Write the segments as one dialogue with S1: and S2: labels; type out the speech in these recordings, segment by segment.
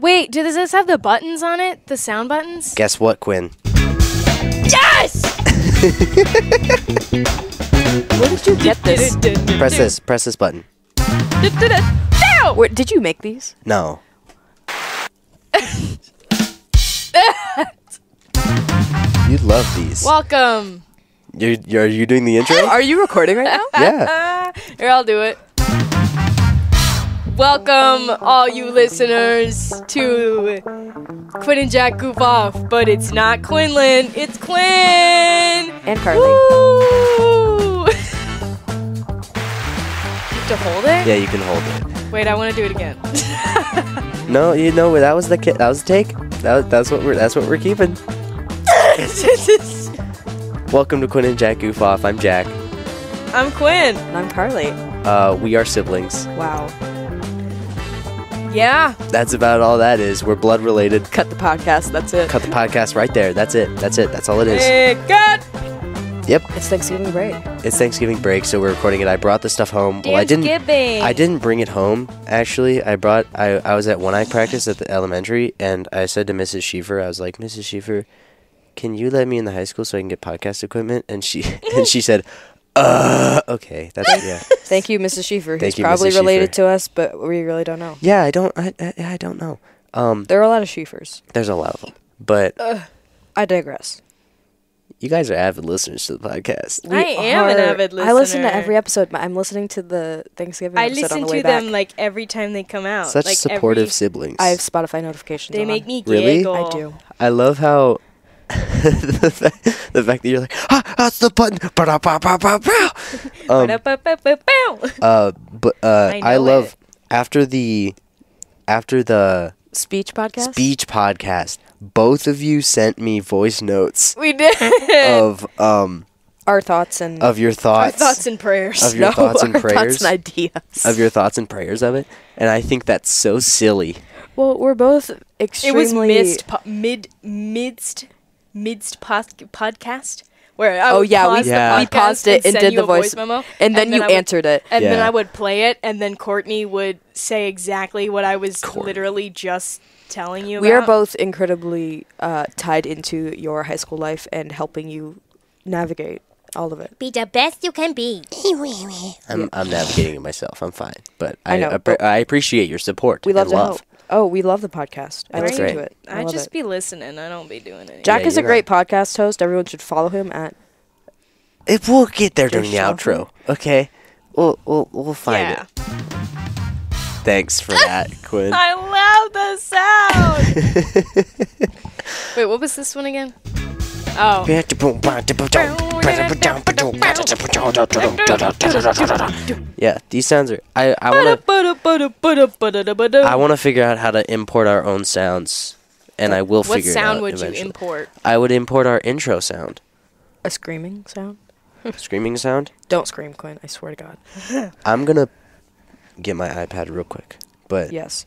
S1: Wait, does this have the buttons on it? The sound buttons?
S2: Guess what, Quinn?
S1: Yes!
S3: Where did you get this?
S2: Press this button.
S3: Where, did you make these?
S2: No. You'd love these.
S1: Welcome.
S2: Are you doing the intro?
S3: Are you recording right now?
S2: Yeah.
S1: Here, I'll do it. Welcome, all you listeners, to Quinn and Jack Goof Off. But it's not Quinlan, it's Quinn!
S3: And Karley.
S1: Woo! You have to hold it?
S2: Yeah, you can hold it.
S1: Wait, I want to do it again.
S2: No, you know that was the take. That's what we're keeping. Welcome to Quinn and Jack Goof Off. I'm Jack.
S1: I'm Quinn.
S3: And I'm Karley.
S2: We are siblings.
S3: Wow.
S1: Yeah.
S2: That's about all that is. We're blood related.
S3: Cut the podcast. That's it.
S2: Cut the podcast right there. That's it. That's all it is.
S1: Hey, God.
S2: Yep.
S3: It's Thanksgiving break.
S2: It's Thanksgiving break, so we're recording it. I brought the stuff home. Well, I didn't bring it home, actually. I was at one-act practice at the elementary, and I said to Mrs. Schiefer, I was like, Mrs. Schiefer, can you let me in the high school so I can get podcast equipment? And she said, okay. That's, yeah.
S3: Thank you, Mrs. Schiefer.
S2: Thank
S3: He's
S2: you,
S3: probably
S2: Mrs.
S3: related
S2: Schiefer.
S3: to us, but we really don't know.
S2: Yeah, I don't know.
S3: There are a lot of Schiefers.
S2: There's a lot of them. But
S3: I digress.
S2: you guys are avid listeners to the podcast.
S1: I am an avid listener.
S3: I listen to every episode. I'm listening to the Thanksgiving
S1: I
S3: episode on
S1: listen
S3: the way
S1: to
S3: back.
S1: them like every time they come out.
S2: Such
S1: like
S2: supportive siblings.
S3: I have Spotify notifications
S1: They
S3: on.
S1: make me
S2: Really?
S1: giggle.
S3: I do.
S2: I love how the fact that you're like, that's the button. But I
S1: know
S2: love
S1: it.
S2: after the
S3: Speech podcast?
S2: speech podcast, both of you sent me voice notes
S1: We did.
S2: of
S3: Our thoughts and...
S2: of your
S1: Our
S2: thoughts
S1: thoughts and prayers.
S2: of your thoughts and
S3: our
S2: prayers
S3: thoughts and ideas.
S2: of your thoughts and prayers of it, and I think that's so silly.
S3: Well, we're both
S1: It
S3: extremely...
S1: was midst podcast where I
S3: Oh,
S1: would
S3: yeah,
S1: pause the
S2: Yeah.
S3: we
S1: podcast
S3: paused it and
S1: send
S3: did
S1: you
S3: the
S1: a
S3: voice
S1: memo,
S3: and then you
S1: I would-
S3: answered it.
S1: and then
S2: Yeah.
S1: I would play it, and then Courtney would say exactly what I was
S2: Courtney.
S1: literally just telling you
S3: We are
S1: about.
S3: both incredibly tied into your high school life and helping you navigate all of it.
S4: Be the best you can be.
S2: I'm navigating it myself. I'm fine, but
S3: I know,
S2: I appreciate your support.
S3: We love
S2: and
S3: to
S2: love.
S3: help. Oh, we love the podcast. I
S2: That's
S3: listen
S2: great.
S3: to it. I
S1: I
S3: love
S1: just
S3: it.
S1: be listening. I don't be doing anything.
S3: Jack
S2: Yeah,
S3: is a
S2: you're
S3: great podcast host. Everyone should follow him at...
S2: If we'll get there during the
S3: Shuffle.
S2: outro, okay? We'll find
S1: Yeah.
S2: it. Thanks for that, Quinn.
S1: I love the sound. Wait, what was this one again? Oh.
S2: Yeah, these sounds are. I want to figure out how to import our own sounds, and I will
S1: What
S2: figure it out
S1: sound would
S2: eventually.
S1: you import?
S2: I would import our intro sound,
S3: A screaming sound?
S2: screaming sound.
S3: Don't scream, Quinn. I swear to God.
S2: I'm gonna get my iPad real quick, but
S3: Yes.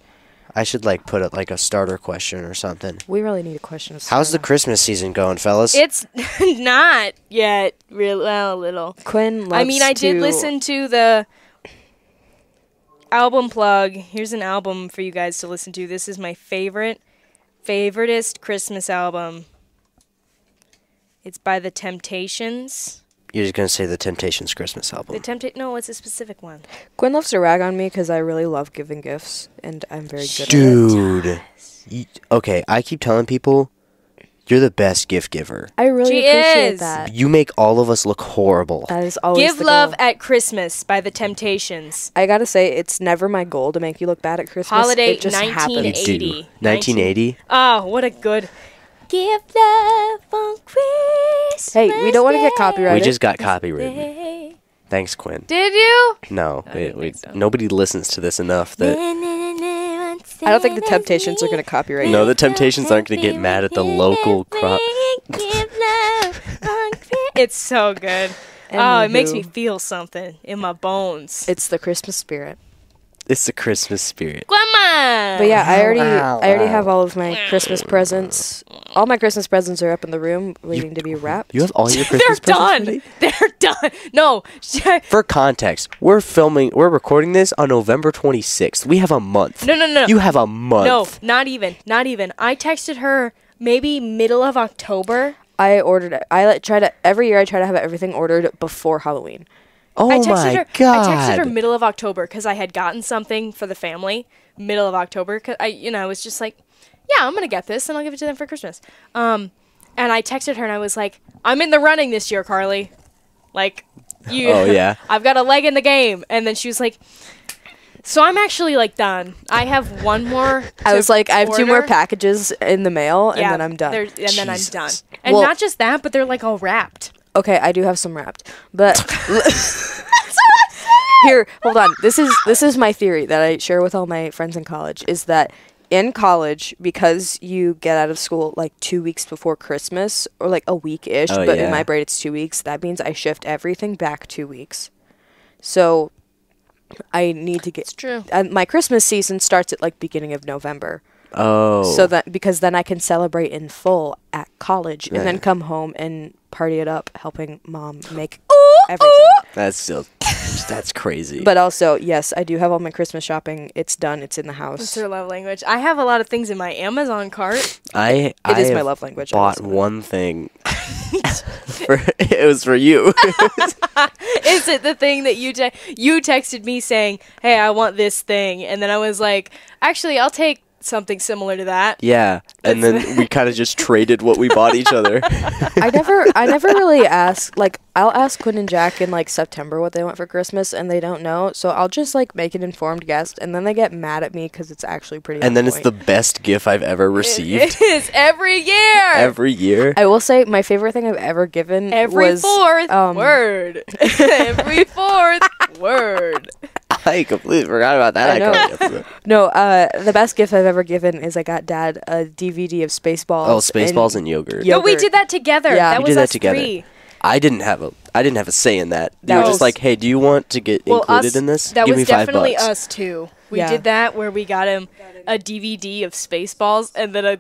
S2: I should like put it like a starter question or something.
S3: We really need a question. To
S2: How's the
S3: start off.
S2: Christmas season going, fellas?
S1: It's not yet. Well, a little.
S3: Quinn loves
S1: I mean, I did
S3: to-
S1: listen to the album plug. Here's an album for you guys to listen to. This is my favoritist Christmas album. It's by The Temptations.
S2: You're just gonna say the Temptations Christmas album.
S1: No, it's a specific one.
S3: Quinn loves to rag on me because I really love giving gifts, and I'm very good at it.
S2: Dude. Okay, I keep telling people you're the best gift giver.
S3: I really
S1: She
S3: appreciate
S1: is.
S3: that.
S2: You make all of us look horrible.
S3: That is always
S1: Give
S3: the
S1: Love
S3: goal.
S1: at Christmas by The Temptations.
S3: I gotta say, it's never my goal to make you look bad at Christmas.
S1: Holiday
S3: it just
S1: 1980.
S3: happens.
S2: You do.
S1: 80.
S2: 1980?
S1: Oh, what a good. Give love on Christmas.
S3: Hey, we don't want to get
S2: We
S3: copyrighted.
S2: just got copyrighted.
S1: Day.
S2: Thanks, Quinn.
S1: Did you?
S2: No,
S1: didn't think so.
S2: nobody listens to this enough that...
S3: I don't think the Temptations are gonna copyright
S2: No,
S3: it.
S2: the Temptations aren't going to get mad at the local crop.
S1: It's so good.
S3: And
S1: Oh, it makes
S3: who?
S1: me feel something in my bones.
S3: It's the Christmas spirit.
S2: It's the Christmas spirit.
S1: Grandma!
S3: But yeah, I already have all of my Christmas presents. All my Christmas presents are up in the room, waiting to be wrapped.
S2: You have all your Christmas presents ready?
S1: They're done. No.
S2: For context, we're recording this on November 26th. We have a month.
S1: No.
S2: You have a month.
S1: No, not even. I texted her maybe middle of October.
S3: I ordered it. Every year I try to have everything ordered before Halloween.
S2: Oh
S1: I
S2: my God.
S1: I texted her middle of October because I had gotten something for the family middle of October. Cause I was just like, yeah, I'm going to get this and I'll give it to them for Christmas. And I texted her and I was like, I'm in the running this year, Karley. Like, you.
S2: Oh, yeah.
S1: I've got a leg in the game. And then she was like, so I'm actually like done. I have one more.
S3: I was like, I have 2 more
S1: order.
S3: packages in the mail and then I'm done.
S1: Then I'm done. And
S3: Well-
S1: not just that, but they're like all wrapped.
S3: Okay, I do have some wrapped, but here, hold on. This is my theory that I share with all my friends in college. Is that in college, because you get out of school like 2 weeks before Christmas or like a week-ish, but in my brain it's 2 weeks. That means I shift everything back 2 weeks. So I need to get.
S1: It's true.
S3: My Christmas season starts at like beginning of November.
S2: Oh.
S3: So that because then I can celebrate in full at college and then come home and party it up, helping mom make everything.
S2: That's crazy.
S3: But also, yes, I do have all my Christmas shopping. It's done. It's in the house.
S1: It's her love language. I have a lot of things in my Amazon cart.
S3: It is my love language.
S2: Bought one thing. It was for you.
S1: Is it the thing that you texted me saying, "Hey, I want this thing," and then I was like, "Actually, I'll take something similar to that."
S2: Yeah, and then we kind of just traded what we bought each other.
S3: I never really ask. Like, I'll ask Quinn and Jack in like September what they want for Christmas, and they don't know. So I'll just like make an informed guess, and then they get mad at me because it's actually pretty.
S2: And then it's the best gift I've ever received.
S1: It is every year.
S2: Every year.
S3: I will say my favorite thing I've ever given was
S1: fourth word. Every fourth word.
S2: I completely forgot about that.
S3: No, the best gift I've ever given is I got Dad a DVD of Spaceballs.
S2: Oh, Spaceballs and yogurt.
S1: No, we did that together.
S3: Yeah.
S1: That
S2: We
S1: was
S2: did that
S1: us
S2: together.
S1: 3.
S2: I didn't have a say in that. You
S3: That
S2: were
S3: was-
S2: just like, hey, do you want to get included in this?
S1: That
S2: Give
S1: was
S2: me $5.
S1: definitely us 2. We
S3: Yeah.
S1: did that where we got him a DVD of Spaceballs and then a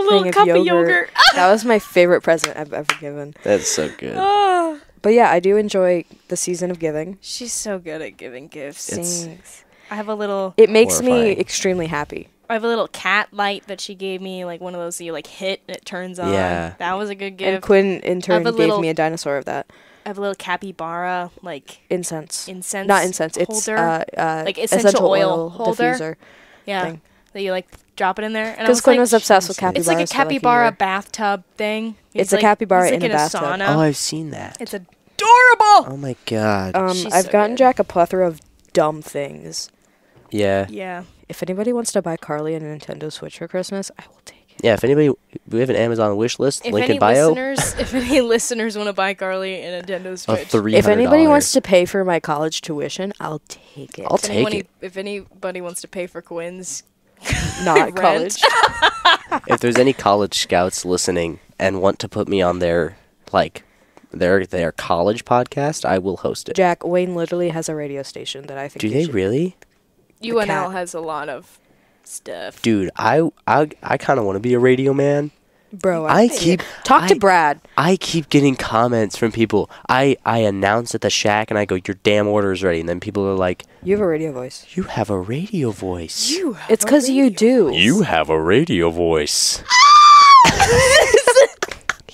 S1: little
S3: Thing
S1: cup of yogurt.
S3: That was my favorite present I've ever given.
S2: That's so good.
S3: But yeah, I do enjoy the season of giving.
S1: She's so good at giving gifts.
S3: Thanks.
S1: I have a little
S3: It makes me
S2: Horrifying.
S3: extremely happy.
S1: I have a little cat light that she gave me, like one of those that you like hit and it turns on.
S2: Yeah.
S1: That was a good
S3: And
S1: gift.
S3: Quinn in turn
S1: a
S3: gave
S1: little-
S3: me a dinosaur of that.
S1: I have a little capybara like
S3: Incense.
S1: incense.
S3: Not incense. It's
S1: holder.
S3: like
S1: essential oil holder.
S3: diffuser.
S1: Yeah.
S3: thing.
S1: That you like drop it in there. And I
S3: Because
S1: was
S3: Quinn
S1: like,
S3: was obsessed with
S2: It's
S3: capybaras.
S1: it's like a
S3: for,
S1: capybara
S3: year.
S1: bathtub thing.
S3: It's a capybara
S1: he's like
S3: in a bathtub.
S1: sauna.
S2: Oh, I've seen that.
S1: It's adorable.
S2: Oh my God.
S1: She's
S3: I've
S1: so
S3: gotten
S1: good.
S3: Jack a plethora of dumb things.
S2: Yeah.
S1: Yeah.
S3: If anybody wants to buy Karley a Nintendo Switch for Christmas, I will take it.
S2: Yeah, if anybody, we have an Amazon wish list,
S1: If
S2: link
S1: any
S2: in bio.
S1: if any listeners want to buy Karley a Nintendo
S2: A
S1: Switch,
S2: $300.
S3: If anybody wants to pay for my college tuition, I'll take it.
S2: I'll take it.
S1: If anybody wants to pay for Quinn's
S3: Not
S1: rent.
S3: college.
S2: If there's any college scouts listening and want to put me on their college podcast, I will host it.
S3: Jack, Wayne literally has a radio station that I think
S2: Do
S3: you
S2: they
S3: should-
S2: really?
S1: UNL
S3: cat.
S1: has a lot of stuff.
S2: Dude, I kind of want to be a radio man.
S3: Bro, talk to Brad.
S2: I keep getting comments from people. I announce at the shack and I go, your damn order is ready. And then people are like,
S3: You have a radio voice.
S2: you have a radio voice.
S3: It's because you do.
S2: You have a radio voice.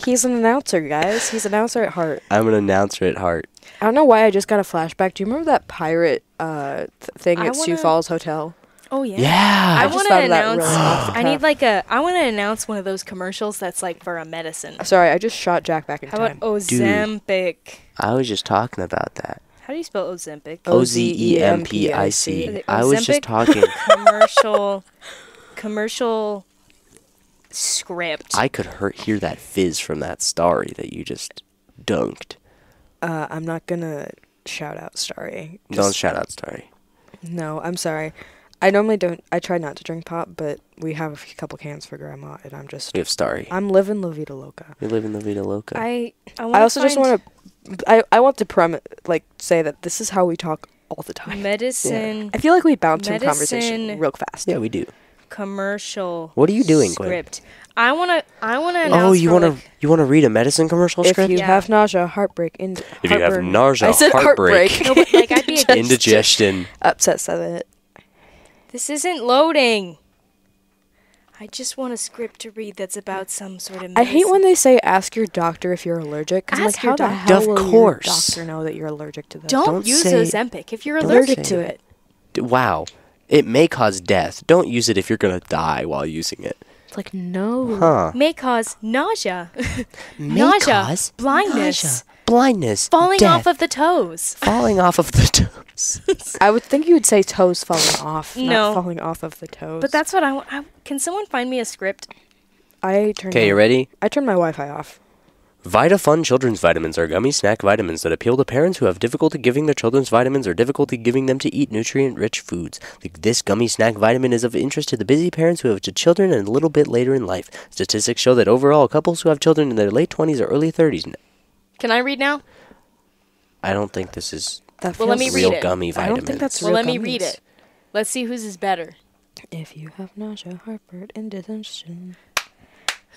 S3: He's an announcer, guys. He's an announcer at heart.
S2: I'm an announcer at heart.
S3: I don't know why I just got a flashback. Do you remember that pirate thing
S1: I
S3: at Sioux
S1: wanna-
S3: Falls Hotel?
S1: Oh yeah.
S2: Yeah.
S1: I
S3: just
S1: want
S3: thought
S1: to
S3: of that
S1: announce.
S3: really off the
S1: I need
S3: cuff.
S1: like I want to announce one of those commercials that's like for a medicine.
S3: Sorry, I just shot Jack back in
S1: How
S3: time.
S1: about Ozempic?
S2: I was just talking about that.
S1: How do you spell Ozempic?
S2: Ozempic.
S1: Is it
S2: I was just
S1: Ozempic?
S2: talking.
S1: commercial script.
S2: I could hear that fizz from that Starry that you just dunked.
S3: I'm not gonna shout out Starry.
S2: Don't shout out Starry.
S3: No, I'm sorry. I normally don't. I try not to drink pop, but we have a couple cans for Grandma, and
S2: We have Starry.
S3: I'm living La Vida Loca.
S2: We live in La Vida Loca.
S1: I
S3: I also just want to. I want to say that this is how we talk all the time.
S1: Medicine.
S3: I feel like we bounce from conversation real fast.
S2: Yeah, we do.
S1: Commercial.
S2: What are you doing,
S1: script. Quinn? I wanna announce.
S2: Oh, you wanna read a medicine commercial script?
S3: If you have nausea, heartbreak,
S2: if you have nausea,
S3: I said
S2: heartbreak.
S1: No, but like I'd be
S2: indigestion,
S3: upset stomach.
S1: This isn't loading. I just want a script to read that's about some sort of medicine.
S3: I hate when they say ask your doctor if you're allergic. Because like, how the hell will your doctor know that you're allergic to this?
S1: Don't use Ozempic if you're allergic to it.
S2: Wow. It may cause death. Don't use it if you're going to die while using it.
S3: It's like, no.
S2: Huh.
S1: May cause nausea. Nausea. Blindness.
S2: Blindness.
S1: Falling
S2: death.
S1: off of the toes.
S2: Falling off of the toes.
S3: I would think you would say toes falling off,
S1: no.
S3: not falling off of the toes.
S1: But that's what I want. Can someone find me a script?
S2: Okay, you ready?
S3: I turned my Wi-Fi off.
S2: VitaFun children's vitamins are gummy snack vitamins that appeal to parents who have difficulty giving their children's vitamins or difficulty giving them to eat nutrient-rich foods. This gummy snack vitamin is of interest to the busy parents who have children and a little bit later in life. Statistics show that overall, couples who have children in their late 20s or early 30s...
S1: Can I read now?
S2: I don't think this is
S1: let me read it.
S2: Gummy vitamins.
S3: I don't think that's
S1: real
S3: real
S1: let me read it. Let's see whose is better.
S3: If you have nausea, heartburn, indigestion...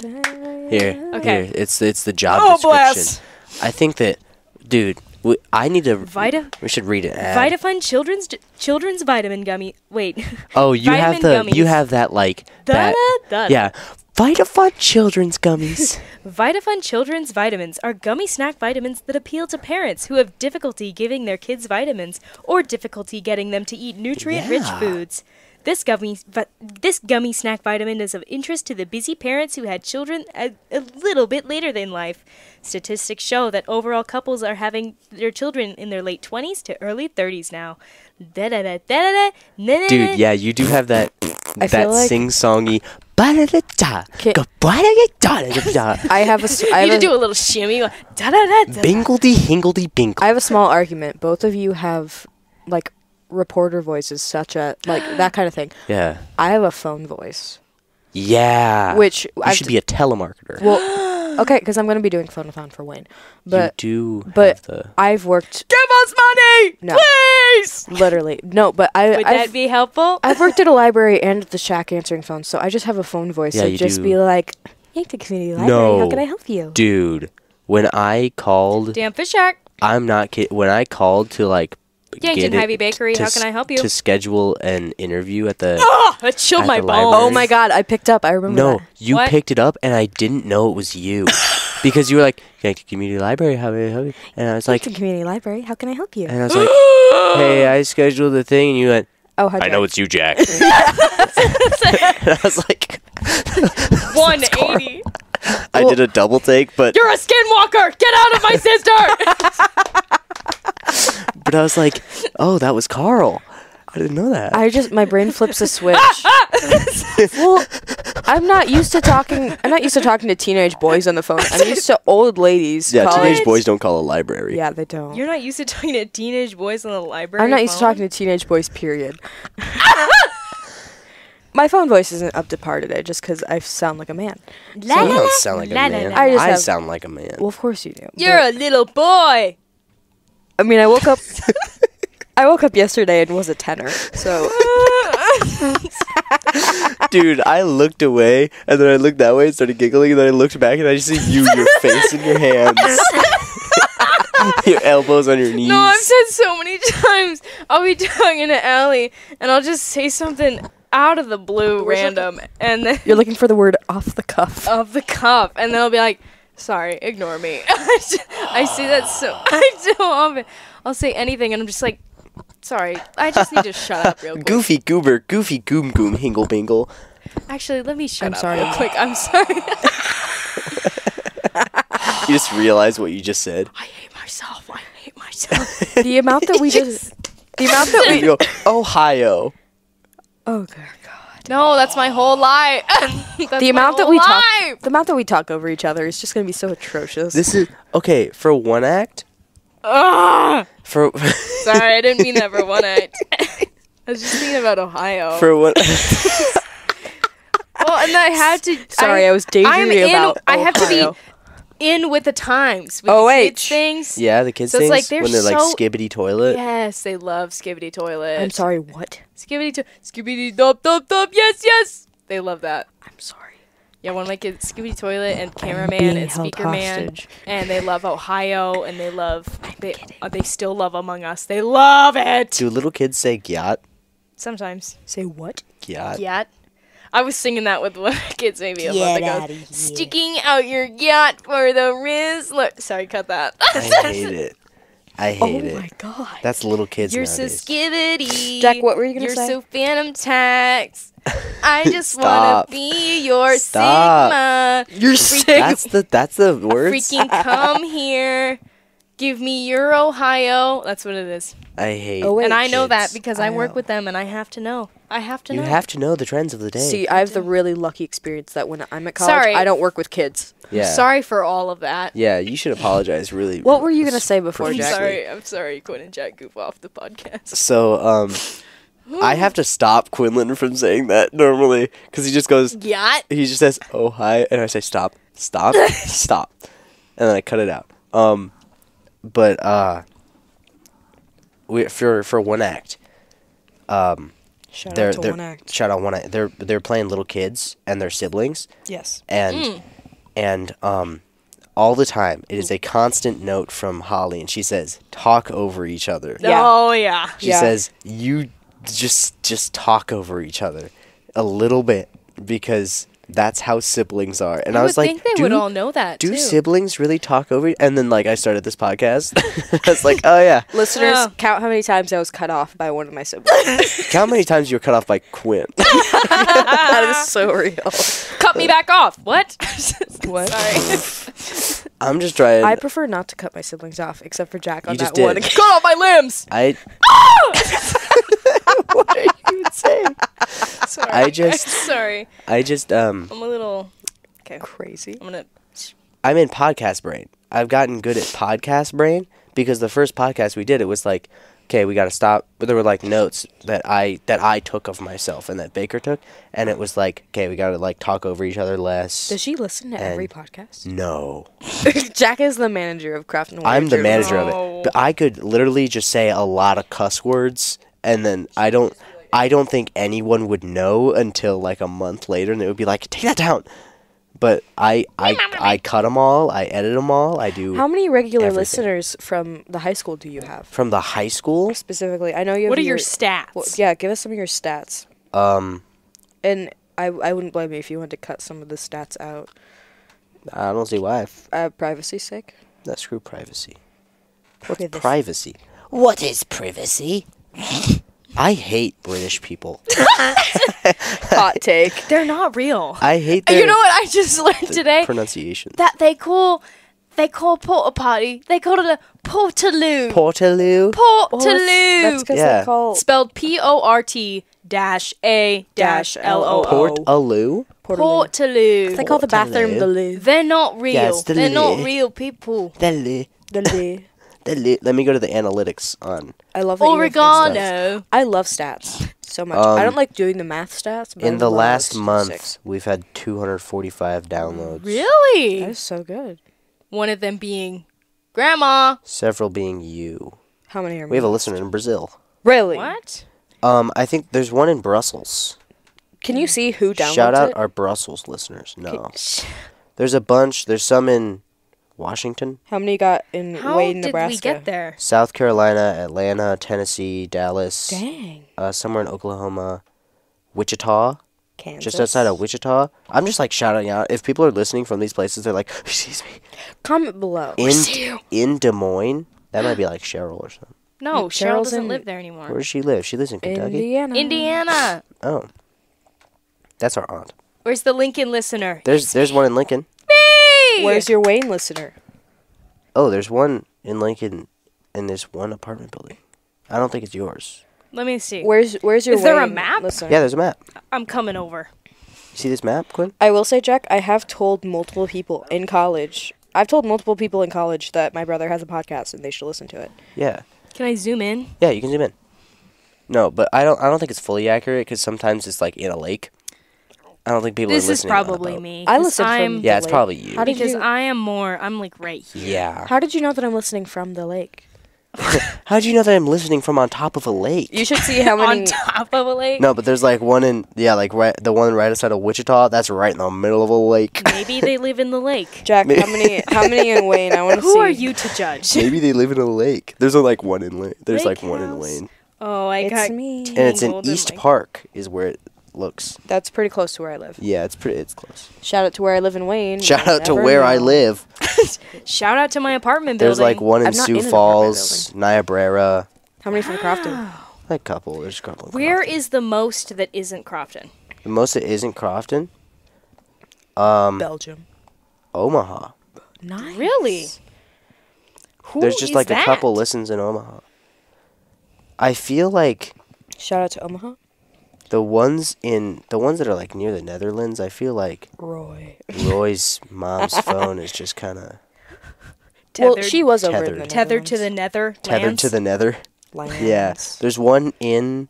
S2: Here.
S1: Okay.
S2: Here. It's the job description.
S1: Bless.
S2: I think that, dude, I need to...
S1: We
S2: should read it.
S1: VitaFun children's vitamin gummy. Wait.
S2: Oh, you have that like... Yeah. VitaFun children's gummies.
S1: VitaFun children's vitamins are gummy snack vitamins that appeal to parents who have difficulty giving their kids vitamins or difficulty getting them to eat nutrient-rich foods. This gummy snack vitamin is of interest to the busy parents who had children a little bit later in life. Statistics show that overall couples are having their children in their late 20s to early 30s now.
S2: Dude, yeah, you do have that
S3: like
S2: sing-songy...
S3: I
S1: need to do a little shimmy.
S2: Bingledy-hingledy-bingle.
S3: I have a small argument. Both of you have, like... reporter voices, such a like that kind of thing.
S2: Yeah.
S3: I have a phone voice.
S2: Yeah.
S3: Which
S2: you should be a telemarketer.
S3: Well, okay, because I'm going to be doing phone-a-thon for Wayne. But
S2: you do.
S3: But I've worked.
S1: Give us money, please.
S3: Literally, no. But
S1: would that be helpful?
S3: I've worked at a library and at the Shack answering phones, so I just have a phone voice.
S2: Yeah,
S3: so
S2: you
S3: just
S2: do.
S3: be like, "Hey, the community library. How can I help you?"
S2: Dude, when I called,
S1: damn fish shack.
S2: I'm not kidding. When I called to like.
S1: Yankton Hy-Vee Bakery, how can I help you?
S2: To schedule an interview at the...
S1: Oh, that chilled my bones.
S3: Oh my god, I picked up. I remember that.
S2: No, you picked it up and I didn't know it was you. Because you were like, Yankton Community Library, how can I help you? And I was like...
S3: Yankton Community Library, how can I help you?
S2: And I was like, hey, I scheduled the thing. And you went,
S3: oh, hi,
S2: I know it's you, Jack. And I was like...
S1: 180.
S2: I did a double take, but...
S1: You're a skinwalker! Get out of my sister!
S2: But I was like, oh, that was Carl. I didn't know that.
S3: My brain flips a switch. Well, I'm not used to talking to teenage boys on the phone. I'm used to old ladies.
S2: Yeah, teenage boys don't call a library.
S3: Yeah, they don't.
S1: You're not used to talking to teenage boys on the library
S3: I'm not used to talking to teenage boys, period. My phone voice isn't up to par today just because I sound like a man.
S2: You don't sound like a man. I sound like a man.
S3: Well, of course you do.
S1: You're a little boy.
S3: I mean, I woke up yesterday and was a tenor, so...
S2: Dude, I looked away, and then I looked that way and started giggling, and then I looked back, and I just see your face in your hands. Your elbows on your knees.
S1: No, I've said so many times, I'll be talking to Allie, and I'll just say something out of the blue, random, and then...
S3: You're looking for the word off the cuff.
S1: Off the cuff, and then I'll be like... Sorry, ignore me. I say that so often. I'll say anything, and I'm just like, sorry, I just need to shut up real quick.
S2: Goofy goober, goofy goom goom, hingle bingle.
S1: Actually, let me shut up
S3: sorry.
S1: real quick. I'm sorry.
S2: You just realized what you just said.
S1: I hate myself.
S3: The amount that we
S2: go, Ohio.
S3: Oh, God.
S1: No, that's my whole life.
S3: The amount that we talk over each other is just going to be so atrocious.
S2: This is okay for one act.
S1: Sorry,
S2: I
S1: didn't mean that for one act. I was just thinking about Ohio.
S2: For one.
S1: Well, and I had to.
S3: Sorry, I was daydreaming about Ohio.
S1: I have to be. in with the times. With the kids things.
S2: Yeah, the kids things. Like when they're like skibidy toilet.
S1: Yes, they love skibidy toilet.
S3: I'm sorry, what?
S1: Skibidy dop dop dop. Yes. They love that.
S3: I'm sorry.
S1: Yeah, one of my kids, skibidy toilet and cameraman and speaker man, and they love Ohio, and they still love Among Us. They love it.
S2: Do little kids say gyat?
S1: Sometimes.
S3: Say what?
S2: Gyat.
S1: Gyat. I was singing that with one of my kids maybe a month ago. Sticking out your yacht for the wrist. Look, sorry, cut that.
S2: I hate it. Oh
S3: my god.
S2: That's little kids
S1: You're
S2: nowadays.
S1: so skibbity.
S3: Jack, what were you gonna say?
S1: You're so phantom tax. I just wanna be your Sigma.
S2: You're Sigma. That's the words.
S1: Freaking come here. Give me your Ohio. That's what it is.
S2: I hate
S1: and I know that because I work with them and I have to know. You
S2: have to know the trends of the day.
S3: See, I have the really lucky experience that when I'm at college, I don't work with kids.
S2: Yeah.
S1: Sorry for all of that.
S2: Yeah, you should apologize really.
S3: What were you going to say before, Jack?
S1: I'm sorry, Quinn and Jack goof off the podcast.
S2: So, I have to stop Quinlan from saying that normally because he just goes,
S1: yacht.
S2: He just says, oh, hi. And I say, stop. And then I cut it out. But for one act,
S3: shout out to One Act.
S2: Shout out One Act. They're playing little kids and their siblings.
S3: Yes.
S2: And all the time it is a constant note from Holly, and she says, "Talk over each other."
S1: Yeah. Oh yeah.
S2: She says, "You just talk over each other a little bit because." That's how siblings are. And I was like,
S1: think they would all know that,
S2: do siblings really talk over? And then, like, I started this podcast. I was like, oh, yeah.
S3: Listeners, count how many times I was cut off by one of my siblings.
S2: Count how many times you were cut off by Quinn.
S3: That is so real.
S1: Cut me back off. What?
S3: What?
S1: Sorry.
S2: I'm just trying.
S3: I prefer not to cut my siblings off, except for Jack on that one.
S1: Cut off my limbs!
S2: What are you even saying?
S1: Sorry. I'm a little
S3: crazy.
S2: I'm in podcast brain. I've gotten good at podcast brain because the first podcast we did, it was like, okay, we got to stop. But there were like notes that I took of myself and that Baker took, and it was like, okay, we got to like talk over each other less.
S3: Does she listen to every podcast?
S2: No.
S3: Jack is the manager of Craft and Warrior.
S2: I'm the manager of it. But I could literally just say a lot of cuss words, and then I don't think anyone would know until like a month later, and it would be like, take that down. But I cut them all. I edit them all. I do.
S3: How many regular listeners from the high school do you have?
S2: From the high school?
S3: Specifically, I know you have.
S1: What are your stats?
S3: Well, yeah, give us some of your stats. And I wouldn't blame you if you wanted to cut some of the stats out.
S2: I don't see why.
S3: Privacy's sake?
S2: No, screw privacy. What's privacy? What is privacy? I hate British people.
S3: Hot take.
S1: They're not real.
S2: I hate their...
S1: You know what I just learned today?
S2: Pronunciation.
S1: That they call porta potty. They call it a portaloo.
S2: Portaloo?
S1: Portaloo.
S3: That's because they call...
S1: Spelled Port'Aloo.
S2: Portaloo?
S1: Portaloo.
S3: They call the bathroom the loo.
S1: They're not real.
S2: Yes,
S1: They're not real people.
S2: The loo.
S3: The loo.
S2: Let me go to the analytics on.
S3: I love that
S1: oregano.
S3: I love stats so much. I don't like doing the math stats. But
S2: in the last month, we've had 245 downloads.
S1: Really?
S3: That is so good.
S1: One of them being Grandma.
S2: Several being you.
S3: How many are?
S2: We have a listener in Brazil.
S3: Really?
S1: What?
S2: I think there's one in Brussels.
S3: Can you see who downloads
S2: Shout out our Brussels listeners. No. There's a bunch. There's some in Washington.
S3: How many got in Wayne, Nebraska?
S1: How did we get there?
S2: South Carolina, Atlanta, Tennessee, Dallas.
S3: Dang.
S2: Somewhere in Oklahoma. Wichita.
S3: Kansas.
S2: Just outside of Wichita. I'm just like shouting out. If people are listening from these places, they're like, excuse me.
S3: Comment below.
S2: In Des Moines. That might be like Cheryl or something.
S1: No, Cheryl doesn't live there anymore.
S2: Where does she live? She lives in Kentucky?
S1: Indiana.
S2: Oh. That's our aunt.
S1: Where's the Lincoln listener?
S2: There's one in Lincoln.
S3: Where's your Wayne listener?
S2: Oh, there's one in Lincoln in this one apartment building. I don't think it's yours.
S1: Let me see.
S3: Where's your
S1: Is
S3: Wayne
S1: there a map?
S3: listener?
S2: Yeah, there's a map.
S1: I'm coming over.
S2: You see this map, Quinn?
S3: I will say, Jack, I have told multiple people in college. I've told multiple people in college that my brother has a podcast and they should listen to it.
S2: Yeah.
S1: Can I zoom in?
S2: Yeah, you can zoom in. No, but I don't think it's fully accurate because sometimes it's like in a lake. I don't think people are listening.
S1: This is probably me.
S3: I listen from
S2: Yeah, it's probably you.
S1: I'm like right here.
S2: Yeah.
S3: How did you know that I'm listening from the lake?
S2: How did you know that I'm listening from on top of a lake?
S3: You should see how many...
S1: On top of a lake?
S2: No, but there's like one in, the one right outside of Wichita, that's right in the middle of a lake.
S1: Maybe they live in the lake.
S3: Jack, how many in Wayne? I want to see.
S1: Who are you to judge?
S2: Maybe they live in a lake. There's like one in Wayne. There's like one in Wayne.
S1: Oh,
S3: It's me.
S2: And it's in East Park is where it looks.
S3: That's pretty close to where I live.
S2: Yeah, it's close.
S3: Shout out to where I live in Wayne.
S2: Shout out to where I live.
S1: Shout out to my apartment building.
S2: There's like one in
S3: I'm not
S2: Sioux
S3: in an
S2: Falls, Niobrara.
S3: How many from Crofton?
S2: Like a couple. There's a couple.
S1: Where is the most that isn't Crofton?
S2: The most that isn't Crofton?
S3: Belgium.
S2: Omaha.
S3: Nice.
S1: Really? Who
S2: There's just
S1: is
S2: like
S1: that?
S2: a couple listens in Omaha. I feel like
S3: Shout out to Omaha.
S2: the ones that are like near the Netherlands, I feel like Roy's mom's phone is just kind of
S3: Well, she was over in the
S2: Tethered.
S1: Tethered to the nether.
S2: tethered to the nether.
S3: Netherlands.
S2: Yeah. There's one in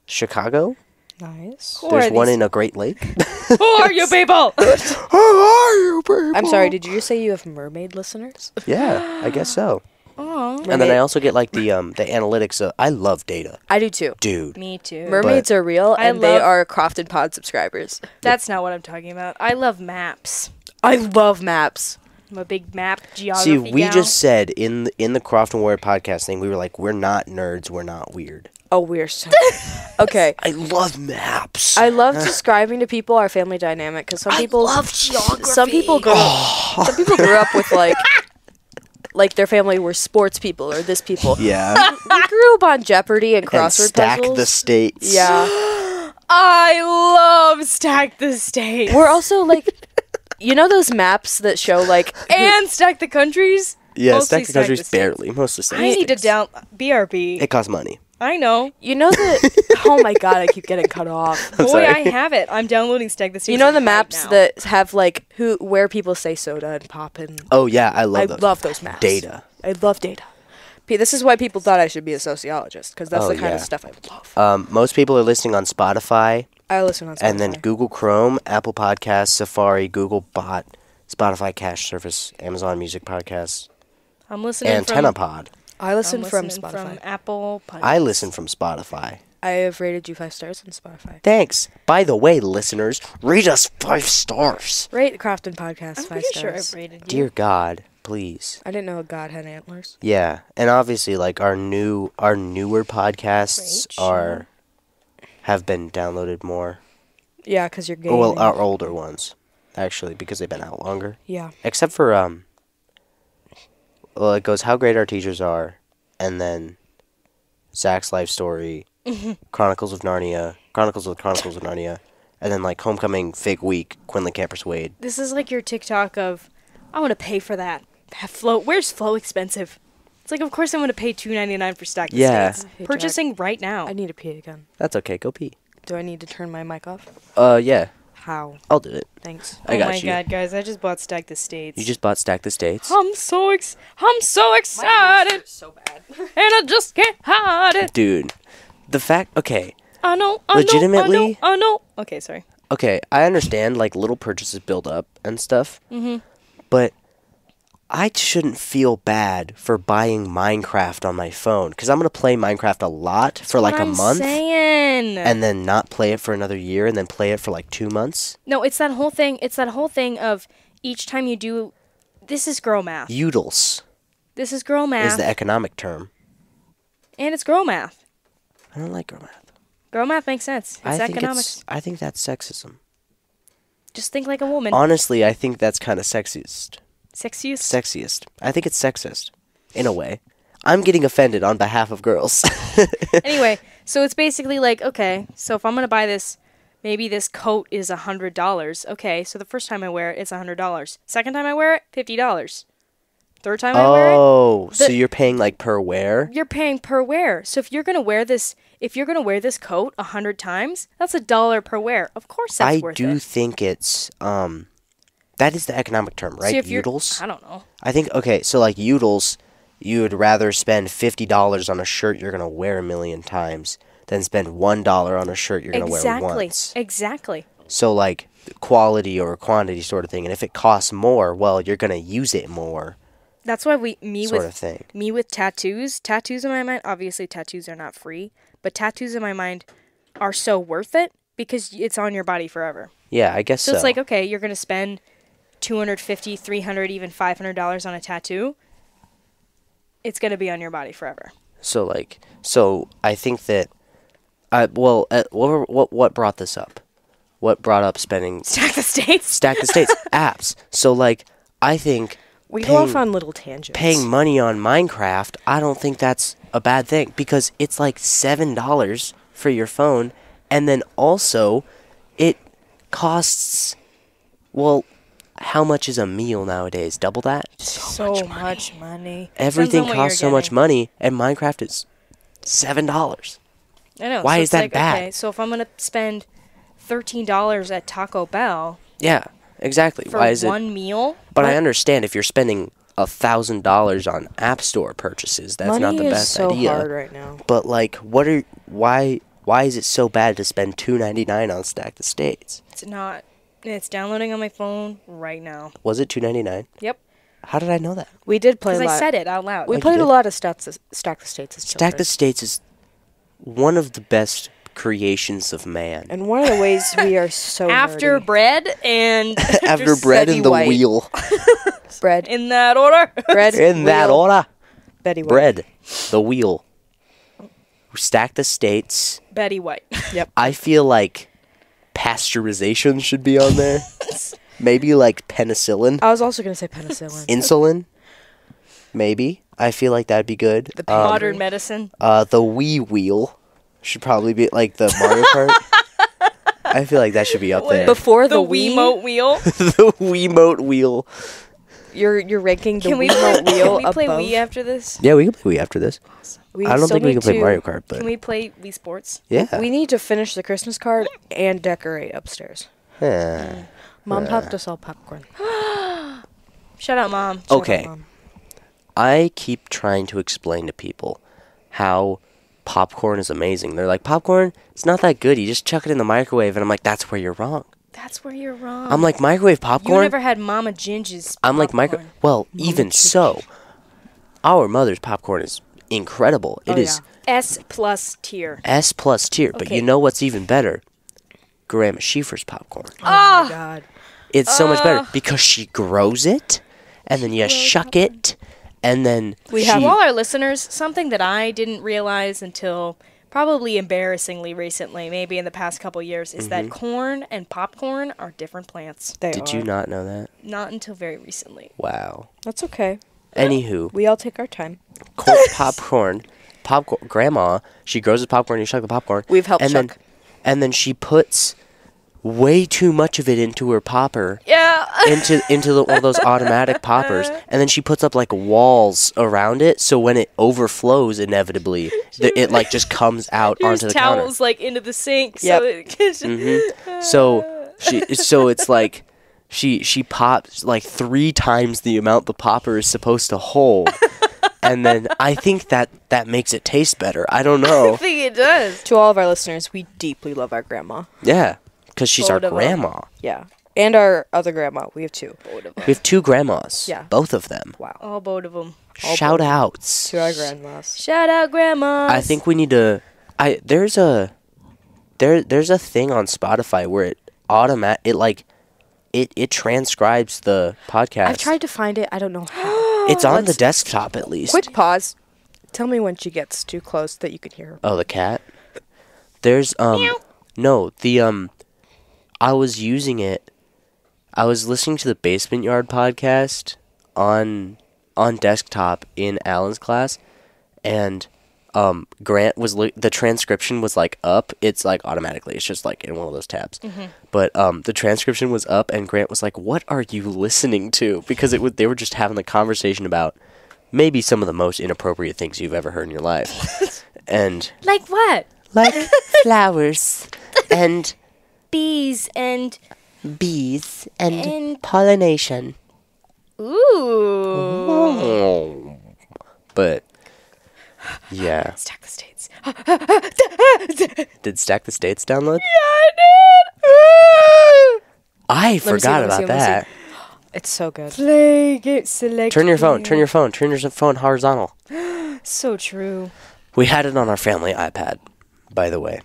S2: Chicago.
S3: Nice.
S1: Who are
S2: There's one
S1: these-
S2: in a Great Lake.
S1: Who are you people?
S2: Who are you people?
S3: I'm sorry, did you just say you have mermaid listeners?
S2: Yeah, I guess so.
S1: Oh,
S2: And then I also get like the analytics. I love data,
S3: I do too.
S2: dude.
S1: me too.
S3: Mermaids are real,
S1: I
S3: and they
S1: love-
S3: are Crofton Pod subscribers.
S1: That's not what I'm talking about. I love maps.
S3: I love maps.
S1: I'm a big map
S2: See,
S1: geography
S2: we
S1: gal.
S2: just said in the Crofton Warrior podcast thing, we were like, we're not nerds, we're not weird.
S3: Oh, we're so... Okay.
S2: I love maps.
S3: I love describing to people our family dynamic, because some people...
S1: love geography.
S3: Some people grew up with, like their family were sports people or this people.
S2: Yeah.
S3: We grew up on Jeopardy and
S2: And
S3: crossword
S2: stack
S3: puzzles.
S2: the states.
S3: Yeah.
S1: I love Stack the States.
S3: We're also, like... You know those maps that show, like...
S1: And Stack the Countries?
S2: Yeah,
S1: Mostly
S2: stack the countries
S1: States.
S2: barely. Mostly stack
S1: I
S2: the
S1: need to
S2: states.
S1: down... BRB.
S2: It costs money.
S1: I know.
S3: You know the... Oh my god, I keep getting cut off.
S1: Boy,
S2: sorry.
S1: I have it. I'm downloading Stack the States.
S3: You know the
S1: right
S3: maps
S1: now.
S3: that have, like, where people say soda and pop and...
S2: Oh yeah, I love
S3: I
S2: those.
S3: love those maps.
S2: Data.
S3: I love data. This is why people thought I should be a sociologist, because that's
S2: Oh,
S3: the kind
S2: yeah.
S3: of stuff I love.
S2: Most people are listening on Spotify,
S3: I listen on Spotify.
S2: and then Google Chrome, Apple Podcasts, Safari, Google Bot, Spotify Cache Service, Amazon Music Podcasts,
S1: I'm listening
S2: Antenna
S1: from...
S2: Pod.
S3: I listen
S1: I'm
S3: from
S1: listening
S3: Spotify.
S1: from Apple Podcasts.
S2: I listen from Spotify.
S3: I have rated you 5 stars on Spotify.
S2: Thanks. By the way, listeners, rate us 5 stars.
S3: Rate the Crofton Podcast
S1: I'm
S3: 5
S1: pretty sure
S3: stars.
S1: I've rated you.
S2: Dear God, please.
S3: I didn't know a god had antlers.
S2: Yeah, and obviously, like our newer podcasts
S1: Great
S2: have been downloaded more.
S3: Yeah, because you're gay.
S2: Well, our older ones, actually, because they've been out longer.
S3: Yeah.
S2: Except for well, it goes How Great Our Teachers Are, and then Zach's Life Story, Chronicles of Narnia, and then like Homecoming, Fig Week, Quinn Can't Persuade.
S1: This is like your TikTok of, I want to pay for that. Flow. Where's Flow expensive? It's like, of course I'm going to pay $2.99 for Stack the
S2: Yeah.
S1: States.
S3: Hey,
S1: Purchasing right now.
S3: I need to pee again.
S2: That's okay. Go pee.
S3: Do I need to turn my mic off?
S2: Yeah,
S3: How?
S2: I'll do it.
S3: Thanks.
S2: I got
S1: oh my
S2: you.
S1: God, guys, I just bought Stack the States.
S2: You just bought Stack the States.
S1: I'm so excited,
S3: So bad.
S1: and I just can't hide it.
S2: Dude, the fact. Okay.
S1: I know.
S2: Legitimately?
S1: I know. Okay, sorry.
S2: Okay, I understand like little purchases build up and stuff. But I shouldn't feel bad for buying Minecraft on my phone because I'm gonna play Minecraft a lot for like a month,
S1: Saying.
S2: and then not play it for another year, and then play it for like 2 months.
S1: No, it's that whole thing. It's that whole thing of each time you do. This is girl math.
S2: Udels
S1: This is girl math.
S2: is the economic term.
S1: And it's girl math.
S2: I don't like girl math.
S1: Girl math makes sense. It's economics.
S2: I think that's sexism.
S1: Just think like a woman.
S2: Honestly, I think that's kind of sexist.
S1: Sexiest.
S2: I think it's sexist, in a way. I'm getting offended on behalf of girls.
S1: Anyway, so it's basically like, okay, so if I'm going to buy this, maybe this coat is $100. Okay, so the first time I wear it, it's $100. Second time I wear it, $50. Third time I wear it,
S2: Oh, so you're paying like per wear?
S1: you're paying per wear. So if you're going to wear this coat 100 times, that's $1 per wear. Of course that's worth it.
S2: I do think it's that is the economic term, right?
S1: See, if you're-
S2: Udels.
S1: I don't know.
S2: I think okay, so like Udels, you would rather spend $50 on a shirt you're gonna wear a million times than spend $1 on a shirt you're gonna wear once.
S1: Exactly.
S2: So, like, quality or quantity sort of thing. And if it costs more, well, you're going to use it more.
S1: That's why me with tattoos in my mind, obviously tattoos are not free, but tattoos in my mind are so worth it because it's on your body forever.
S2: Yeah, I guess so.
S1: So it's like, okay, you're going to spend $250, $300, even $500 on a tattoo. It's going to be on your body forever.
S2: So I think that, what brought this up? What brought up spending?
S1: Stack the States.
S2: Apps. So, like, I think
S3: we go off on little tangents.
S2: Paying money on Minecraft, I don't think that's a bad thing because it's like $7 for your phone, and then also it costs, well, how much is a meal nowadays? Double that?
S1: So much money.
S2: Everything costs so much money, and Minecraft is $7.
S1: I know.
S2: Why is that bad?
S1: Okay, so if I'm gonna spend $13 at Taco Bell.
S2: Yeah, exactly.
S1: For
S2: why is
S1: one meal?
S2: But I understand if you're spending $1,000 on App Store purchases, that's not the best idea.
S3: Money is so hard right now.
S2: But like, why is it so bad to spend $2.99 on Stack the States?
S1: It's not. It's downloading on my phone right now.
S2: Was it $2.99?
S1: Yep.
S2: How did I know that?
S3: We did play a lot.
S1: Because I said it out loud.
S3: We played a lot of Stack the States.
S2: Stack the States is one of the best creations of man.
S3: And one of the ways we are so
S1: after
S3: nerdy.
S1: Bread and
S2: after bread and the wheel.
S3: Bread
S1: in that order.
S3: Bread
S2: in that order.
S3: Betty White.
S2: Bread, the wheel. Stack the States.
S1: Betty White.
S3: Yep.
S2: I feel like pasteurization should be on there. Maybe like penicillin.
S3: I was also gonna say penicillin.
S2: Insulin. Maybe. I feel like that'd be good.
S1: The modern medicine.
S2: The Wii Wheel should probably be like the Mario Kart. I feel like that should be up there.
S3: Before the
S1: Wiimote wheel.
S2: The Wiimote wheel.
S3: You're ranking the Wiimote wheel above.
S1: Can we play Wii after this?
S2: Yeah, we can play Wii after this. I don't think we can play Mario Kart, but
S1: can we play Wii Sports?
S2: Yeah.
S3: We need to finish the Christmas card and decorate upstairs. Mom helped us all popcorn.
S1: Shout out, Mom.
S2: Okay.
S3: Shout out, Mom.
S2: I keep trying to explain to people how popcorn is amazing. They're like, popcorn, it's not that good. You just chuck it in the microwave. And I'm like, that's where you're wrong.
S1: That's where you're wrong.
S2: I'm like, microwave popcorn?
S1: You never had Mama Ginger's popcorn.
S2: I'm like, well, Mama even Ginger. So, our mother's popcorn is incredible. It is
S1: S plus tier.
S2: S plus tier. Okay. But you know what's even better? Grandma Schiefer's popcorn.
S3: Oh, my God.
S2: It's so much better because she grows it, and then you shuck it, and then
S1: to all our listeners, something that I didn't realize until probably embarrassingly recently, maybe in the past couple years, is that corn and popcorn are different plants.
S2: Did you not know that?
S1: Not until very recently.
S2: Wow.
S3: That's okay.
S2: Anywho.
S3: We all take our time.
S2: Popcorn, Grandma, she grows the popcorn, you shuck the popcorn.
S3: We've helped shuck.
S2: And then she puts way too much of it into her popper.
S1: Yeah.
S2: into one of those automatic poppers, and then she puts up like walls around it, so when it overflows, inevitably, it like just comes out onto the counter.
S1: Towels like into the sink.
S3: Yep.
S2: So it's like she pops like 3 times the amount the popper is supposed to hold. And then I think that makes it taste better. I don't know.
S1: I think it does.
S3: To all of our listeners, we deeply love our grandma.
S2: Yeah, because she's our grandma.
S3: Yeah. And our other grandma. We have 2.
S2: We have 2 grandmas.
S3: Yeah.
S2: Both of them.
S3: Wow.
S1: All both of them.
S2: Shout outs
S3: to our grandmas.
S1: Shout out grandmas.
S2: I think we need to. There's a thing on Spotify where it transcribes the podcast.
S3: I've tried to find it. I don't know how.
S2: It's on the desktop at least.
S3: Quick pause. Tell me when she gets too close that you can hear her.
S2: Oh, the cat. There's no the I was using it. I was listening to the Basement Yard podcast on desktop in Alan's class, and Grant was the transcription was like up. It's like automatically. It's just like in one of those tabs. But the transcription was up, and Grant was like, "What are you listening to?" Because they were just having a conversation about maybe some of the most inappropriate things you've ever heard in your life. And
S1: like what?
S2: Like flowers and
S1: bees and
S2: pollination.
S1: Ooh.
S2: But yeah.
S1: Stack the States.
S2: Did Stack the States download?
S1: Yeah, I did.
S2: I forgot about that.
S3: It's so good.
S1: Play, get select.
S2: Turn your phone horizontal.
S1: So true.
S2: We had it on our family iPad, by the way,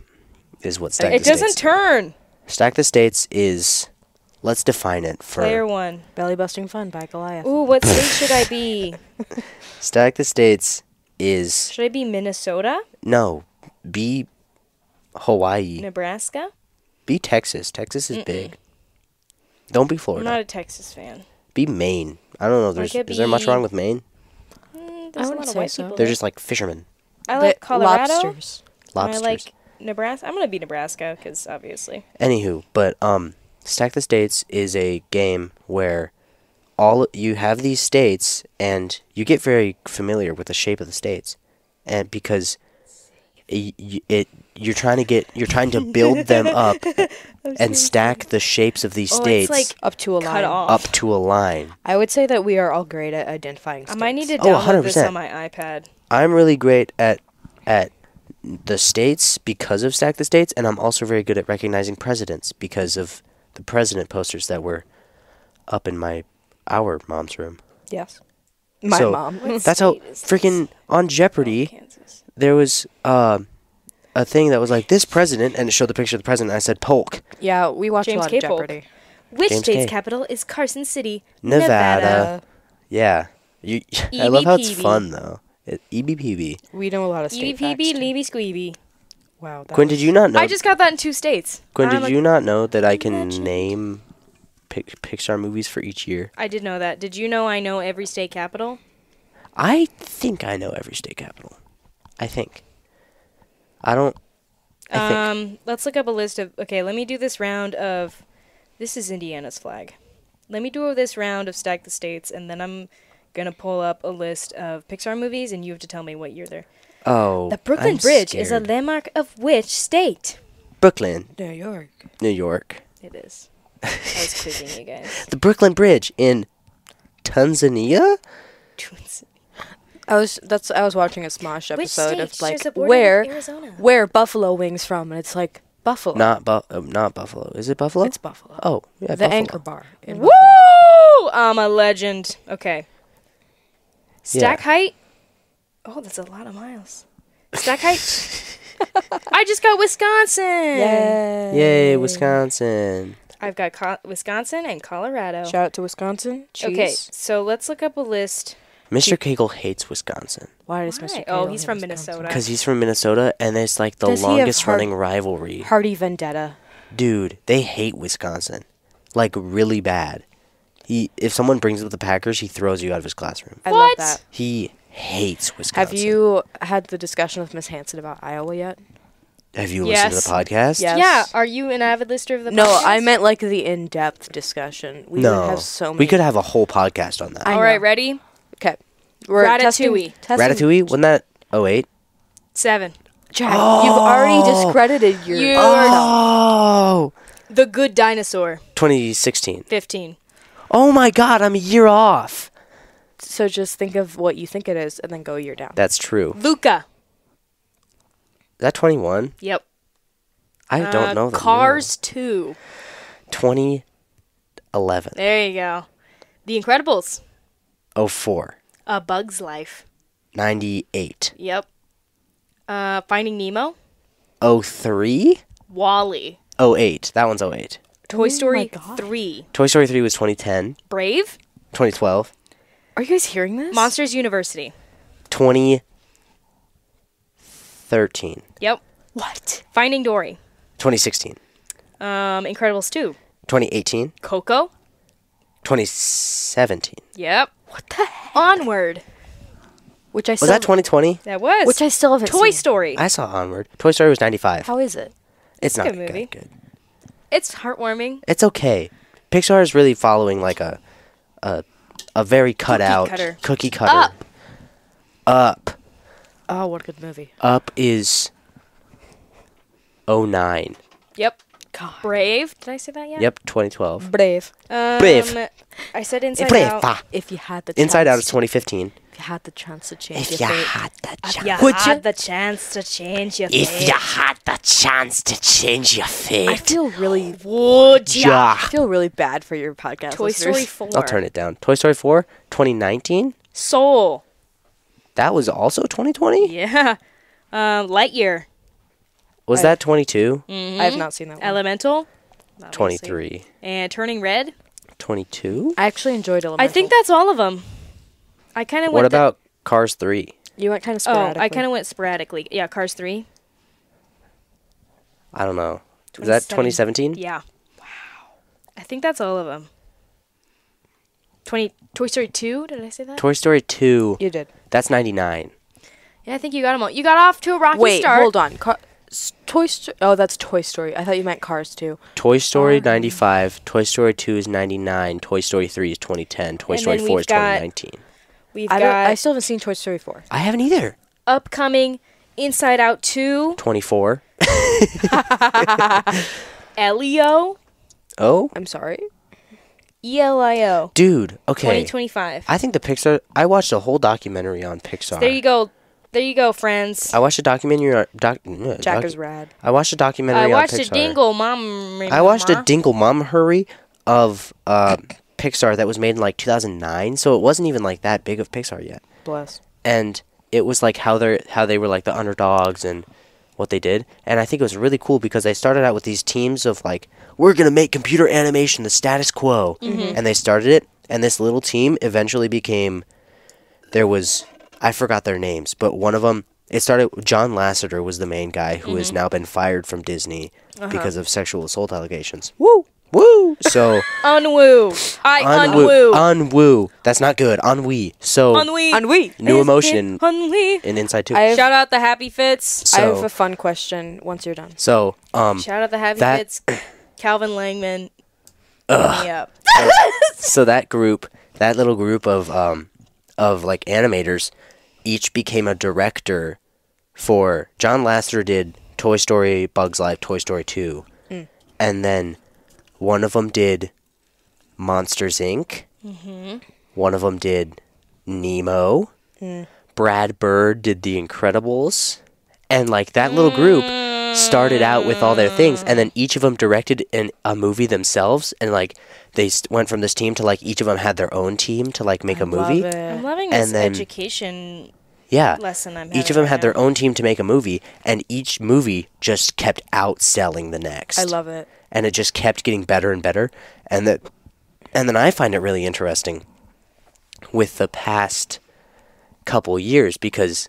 S2: is what Stack the States.
S1: It doesn't turn.
S2: Stack the States is, let's define it for...
S1: Player 1.
S3: Belly busting fun by Goliath.
S1: Ooh, what state should I be?
S2: Stack the States is...
S1: Should I be Minnesota?
S2: No. Be Hawaii.
S1: Nebraska?
S2: Be Texas. Texas is big. Don't be Florida.
S1: I'm not a Texas fan.
S2: Be Maine. I don't know. Is there much wrong with Maine?
S1: There's a lot of white people.
S2: They're just like fishermen.
S1: I like Colorado.
S3: Lobsters.
S2: Lobsters.
S1: I like Nebraska. I'm going to be Nebraska because obviously.
S2: Anywho, but Stack the States is a game where you have these states and you get very familiar with the shape of the states, and because you're trying to build them up and stack the shapes of these states
S1: it's like
S3: up to a line.
S2: Up to a line.
S3: I would say that we are all great at identifying states.
S1: I might need to download this
S2: 100%.
S1: on my iPad.
S2: I'm really great at the states because of Stack the States, and I'm also very good at recognizing presidents because of the president posters that were up in our mom's room.
S3: Yes. My mom.
S2: That's how freaking on Jeopardy.
S1: Kansas.
S2: There was a thing that was like this president, and it showed the picture of the president. And I said Polk.
S3: Yeah, we watched
S1: James
S3: a lot
S1: K.
S3: of
S1: Polk.
S3: Jeopardy.
S1: Which
S2: James
S1: state's
S2: K.
S1: capital is Carson City,
S2: Nevada. Yeah. I love how it's
S1: EBPB.
S2: fun though. EBPB.
S3: We know a lot of state facts,
S1: EVPB,
S3: too.
S1: Leavy Squeeby.
S3: Wow.
S2: Quinn, did you not know?
S1: I just got that in 2 states.
S2: Quinn,
S1: I'm
S2: did you not know that I can name Pixar movies for each year?
S1: I did know that. Did you know I know every state capital?
S2: I think I know every state capital. I think. I don't. I think.
S1: Let's look up a list of. Okay, let me do this round of. This is Indiana's flag. Let me do this round of Stack the States, and then I'm gonna pull up a list of Pixar movies, and you have to tell me what year they're.
S2: Oh.
S1: The Brooklyn
S2: I'm
S1: Bridge is a
S2: scared.
S1: landmark of which state?
S2: Brooklyn,
S3: New York.
S2: New York.
S1: It is. I was quizzing you guys.
S2: The Brooklyn Bridge in Tanzania?
S3: I was watching a Smosh
S1: Which
S3: episode
S1: state
S3: of like
S1: shares a border with Arizona?
S3: where Buffalo Wings from, and it's like Buffalo.
S2: Not Buffalo. Is it Buffalo?
S3: It's Buffalo.
S2: Oh, yeah,
S3: The
S2: Buffalo.
S3: Anchor Bar. in
S1: Woo!
S3: Buffalo.
S1: I'm a legend. Okay. Stack
S2: Yeah.
S1: height. Oh, that's a lot of miles. Stack height. I just got Wisconsin.
S2: Yay, Wisconsin.
S1: I've got Wisconsin and Colorado.
S3: Shout out to Wisconsin. Cheese.
S1: Okay, so let's look up a list.
S2: Mr. Kegel hates Wisconsin.
S3: Why does
S1: Why?
S3: Mr.
S1: Oh,
S3: Kegel
S1: he's
S3: hate
S1: from
S3: Wisconsin?
S1: Minnesota.
S2: Because he's from Minnesota, and it's like the
S3: Does he have
S2: longest running rivalry.
S3: Hearty vendetta.
S2: Dude, they hate Wisconsin. Like, really bad. If someone brings up the Packers, he throws you out of his classroom.
S3: I love that.
S2: He hates Wisconsin.
S3: Have you had the discussion with Miss Hanson about Iowa yet?
S2: Have you listened to the podcast?
S3: Yes.
S1: Yeah, are you an avid listener of the
S3: No,
S1: podcast?
S3: I meant like the in-depth discussion. We would have so many.
S2: We could have a whole podcast on that.
S3: I
S1: All right,
S3: know.
S1: ready?
S3: Okay. We're
S1: Ratatouille.
S3: testing.
S2: Ratatouille? Wasn't that 08?
S1: 7.
S3: Jack, you've already discredited your.
S1: You
S2: Oh!
S1: The Good Dinosaur.
S2: 2016.
S1: 15.
S2: Oh my god, I'm a year off.
S3: So just think of what you think it is, and then go a year down.
S2: That's true.
S1: Luca.
S2: Is that 21?
S1: Yep.
S2: I don't know.
S1: Cars 2.
S2: 2011.
S1: There you go. The Incredibles.
S2: 04.
S1: A Bug's Life.
S2: 98.
S1: Yep. Finding Nemo.
S2: 03?
S1: Wall-E.
S2: 08. That one's 08.
S1: Toy
S3: my
S1: Story
S3: God.
S1: 3.
S2: Toy Story 3 was 2010.
S1: Brave.
S2: 2012.
S3: Are you guys hearing this?
S1: Monsters University.
S2: 2013.
S1: Yep.
S3: What?
S1: Finding Dory.
S2: 2016.
S1: Incredibles 2.
S2: 2018.
S1: Coco.
S2: 2017.
S1: Yep.
S3: What the heck?
S1: Onward.
S3: Which I
S2: Was
S3: still.
S2: that 2020?
S1: That was.
S3: Which I still haven't
S1: Toy
S3: seen.
S1: Story.
S2: I saw Onward. Toy Story was 95.
S3: How is it?
S2: It's not
S1: a good movie.
S2: Good.
S1: It's heartwarming.
S2: It's okay. Pixar is really following like a very cut out
S1: cutter.
S2: cookie cutter. Up.
S3: Oh, what a good movie.
S2: Up is 09.
S1: Yep.
S3: God.
S1: Brave. Did I say that yet?
S2: Yep, 2012.
S3: Brave.
S2: Brave.
S1: I said Inside
S2: Brave.
S1: Out.
S3: If you had the
S2: Inside Out is
S3: chance-
S2: 2015.
S3: If you you had the chance to change
S2: If
S3: your
S2: you
S3: fate.
S2: had the
S1: If
S2: chance.
S1: you had the chance to change your fate.
S2: If you had the chance to change your fate.
S3: I feel really
S1: Would ya?
S3: I feel really bad for your podcast
S1: Toy
S3: listeners.
S1: Story 4.
S2: I'll turn it down. Toy Story 4, 2019.
S1: Soul.
S2: That was also 2020?
S1: Yeah. Lightyear.
S2: Was that 22?
S3: I have not seen that one.
S1: Elemental. obviously.
S2: 23.
S1: And Turning Red.
S2: 22?
S3: I actually enjoyed Elemental.
S1: I think that's all of them. I kind of went.
S2: What about Cars 3?
S3: You went kind of sporadically.
S1: I kind of went sporadically. Yeah, Cars 3.
S2: I don't know. Was that 2017?
S1: Yeah. Wow. I think that's all of them. Toy Story 2, did I say that?
S2: Toy Story 2.
S3: You did.
S2: That's 99.
S1: Yeah, I think you got them all. You got off to a rocky start.
S3: Wait, hold on. Toy Story. Oh, that's Toy Story. I thought you meant Cars 2.
S2: Toy Story 95. Toy Story 2 is 99. Toy Story 3 is 2010. Toy Story 4 is 2019.
S3: I still haven't seen Toy Story 4.
S2: I haven't either.
S1: Upcoming Inside Out 2.
S2: 24.
S1: Elio.
S2: Oh?
S3: I'm sorry.
S1: ELIO.
S2: Dude, okay.
S1: 2025.
S2: I think the Pixar... I watched a whole documentary on Pixar.
S1: So there you go. There you go, friends.
S2: I watched a documentary on...
S3: Jack is rad.
S2: I watched a documentary on Pixar.
S1: I watched a Dingle Mom...
S2: I watched a Dingle Mom Hurry of Pixar that was made in like 2009, so it wasn't even like that big of Pixar yet.
S3: Bless.
S2: And it was like how they were like the underdogs and what they did. And I think it was really cool because they started out with these teams of like, we're going to make computer animation the status quo. Mm-hmm. And they started it, and this little team eventually became... I forgot their names, but one of them... It started... John Lasseter was the main guy who has now been fired from Disney because of sexual assault allegations.
S3: Woo!
S2: Woo! So...
S1: Unwoo. Unwoo.
S2: Unwoo. That's not good. Ennui. So...
S1: Ennui.
S2: New emotion
S1: Ennui.
S2: in Inside 2.
S1: Shout out the Happy Fits.
S3: I have a fun question once you're done.
S2: So,
S1: Shout out the Happy Fits. Calvin Langman. Me up.
S2: So that little group of like animators, each became a director for... John Lasseter did Toy Story, Bug's Life, Toy Story 2. And then one of them did Monsters, Inc. Mm-hmm. One of them did Nemo. Brad Bird did The Incredibles. And like that little group started out with all their things, and then each of them directed a movie themselves, and like they went from this team to like each of them had their own team to like make a movie.
S1: I'm loving this education lesson I'm having.
S2: Each of them had their own team to make a movie, and each movie just kept outselling the next.
S3: I love it.
S2: And it just kept getting better and better. And then I find it really interesting with the past couple years because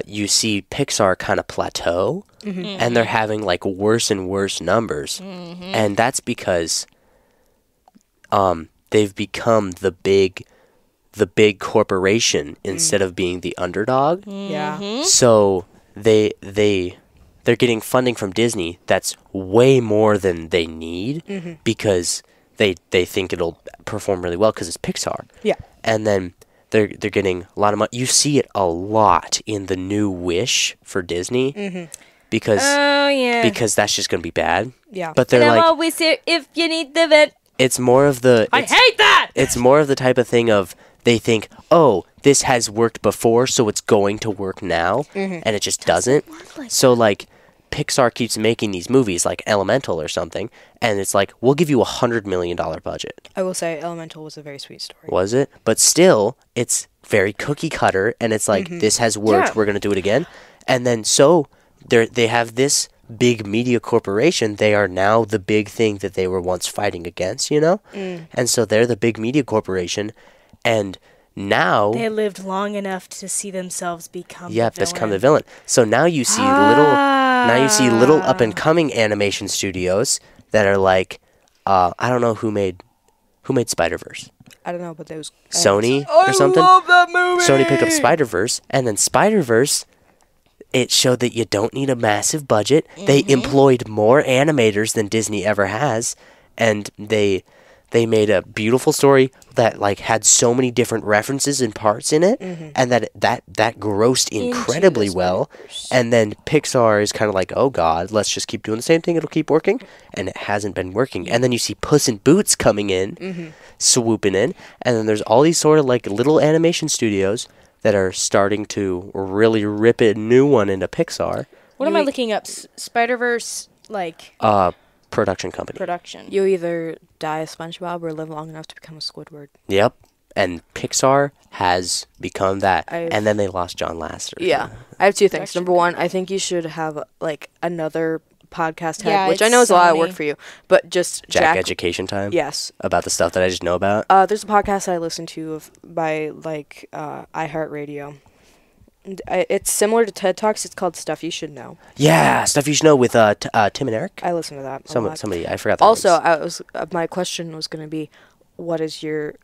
S2: you see Pixar kind of plateau, and they're having like worse and worse numbers, and that's because they've become the big corporation instead of being the underdog.
S3: Yeah.
S2: So they're getting funding from Disney that's way more than they need because they think it'll perform really well because it's Pixar.
S3: Yeah.
S2: And then they're getting a lot of money. You see it a lot in the new Wish for Disney because that's just going to be bad.
S3: Yeah.
S2: But they're
S1: and
S2: like,
S1: I'm always here if you need the vent.
S2: it's more of the...
S1: I hate that!
S2: It's more of the type of thing of they think, oh, this has worked before, so it's going to work now, and it just doesn't. So like Pixar keeps making these movies like Elemental or something, and it's like, we'll give you $100 million budget.
S3: I will say Elemental was a very sweet story.
S2: Was it? But still, it's very cookie cutter, and it's like, this has worked, we're going to do it again. And then so they have this big media corporation. They are now the big thing that they were once fighting against, you know? And so they're the big media corporation, and now...
S1: They lived long enough to see themselves become the villain.
S2: become the villain. So now you see little up-and-coming animation studios that are like, I don't know who made Spider-Verse.
S3: I don't know, but those...
S2: Sony or something?
S3: I love that movie!
S2: Sony picked up Spider-Verse, and then Spider-Verse, it showed that you don't need a massive budget. They employed more animators than Disney ever has, and they They made a beautiful story that like had so many different references and parts in it, and that grossed incredibly well. And then Pixar is kind of like, oh God, let's just keep doing the same thing. It'll keep working, and it hasn't been working. And then you see Puss in Boots coming in, swooping in, and then there's all these sort of like little animation studios that are starting to really rip a new one into Pixar.
S1: What am I looking up? Spider-Verse, like...
S2: Production company.
S1: Production.
S3: You either die a SpongeBob or live long enough to become a Squidward.
S2: Yep. And Pixar has become that. And then they lost John Lasseter.
S3: Yeah. I have two things. Number one, I think you should have like another podcast head, which I know is a lot of work for you, but just
S2: Jack Education Time?
S3: Yes.
S2: About the stuff that I just know about?
S3: There's a podcast I listen to by like iHeartRadio. It's similar to TED Talks. It's called Stuff You Should Know.
S2: Yeah, Stuff You Should Know with Tim and Eric.
S3: I listen to that.
S2: Somebody, I forgot.
S3: Also, my question was going to be, what is your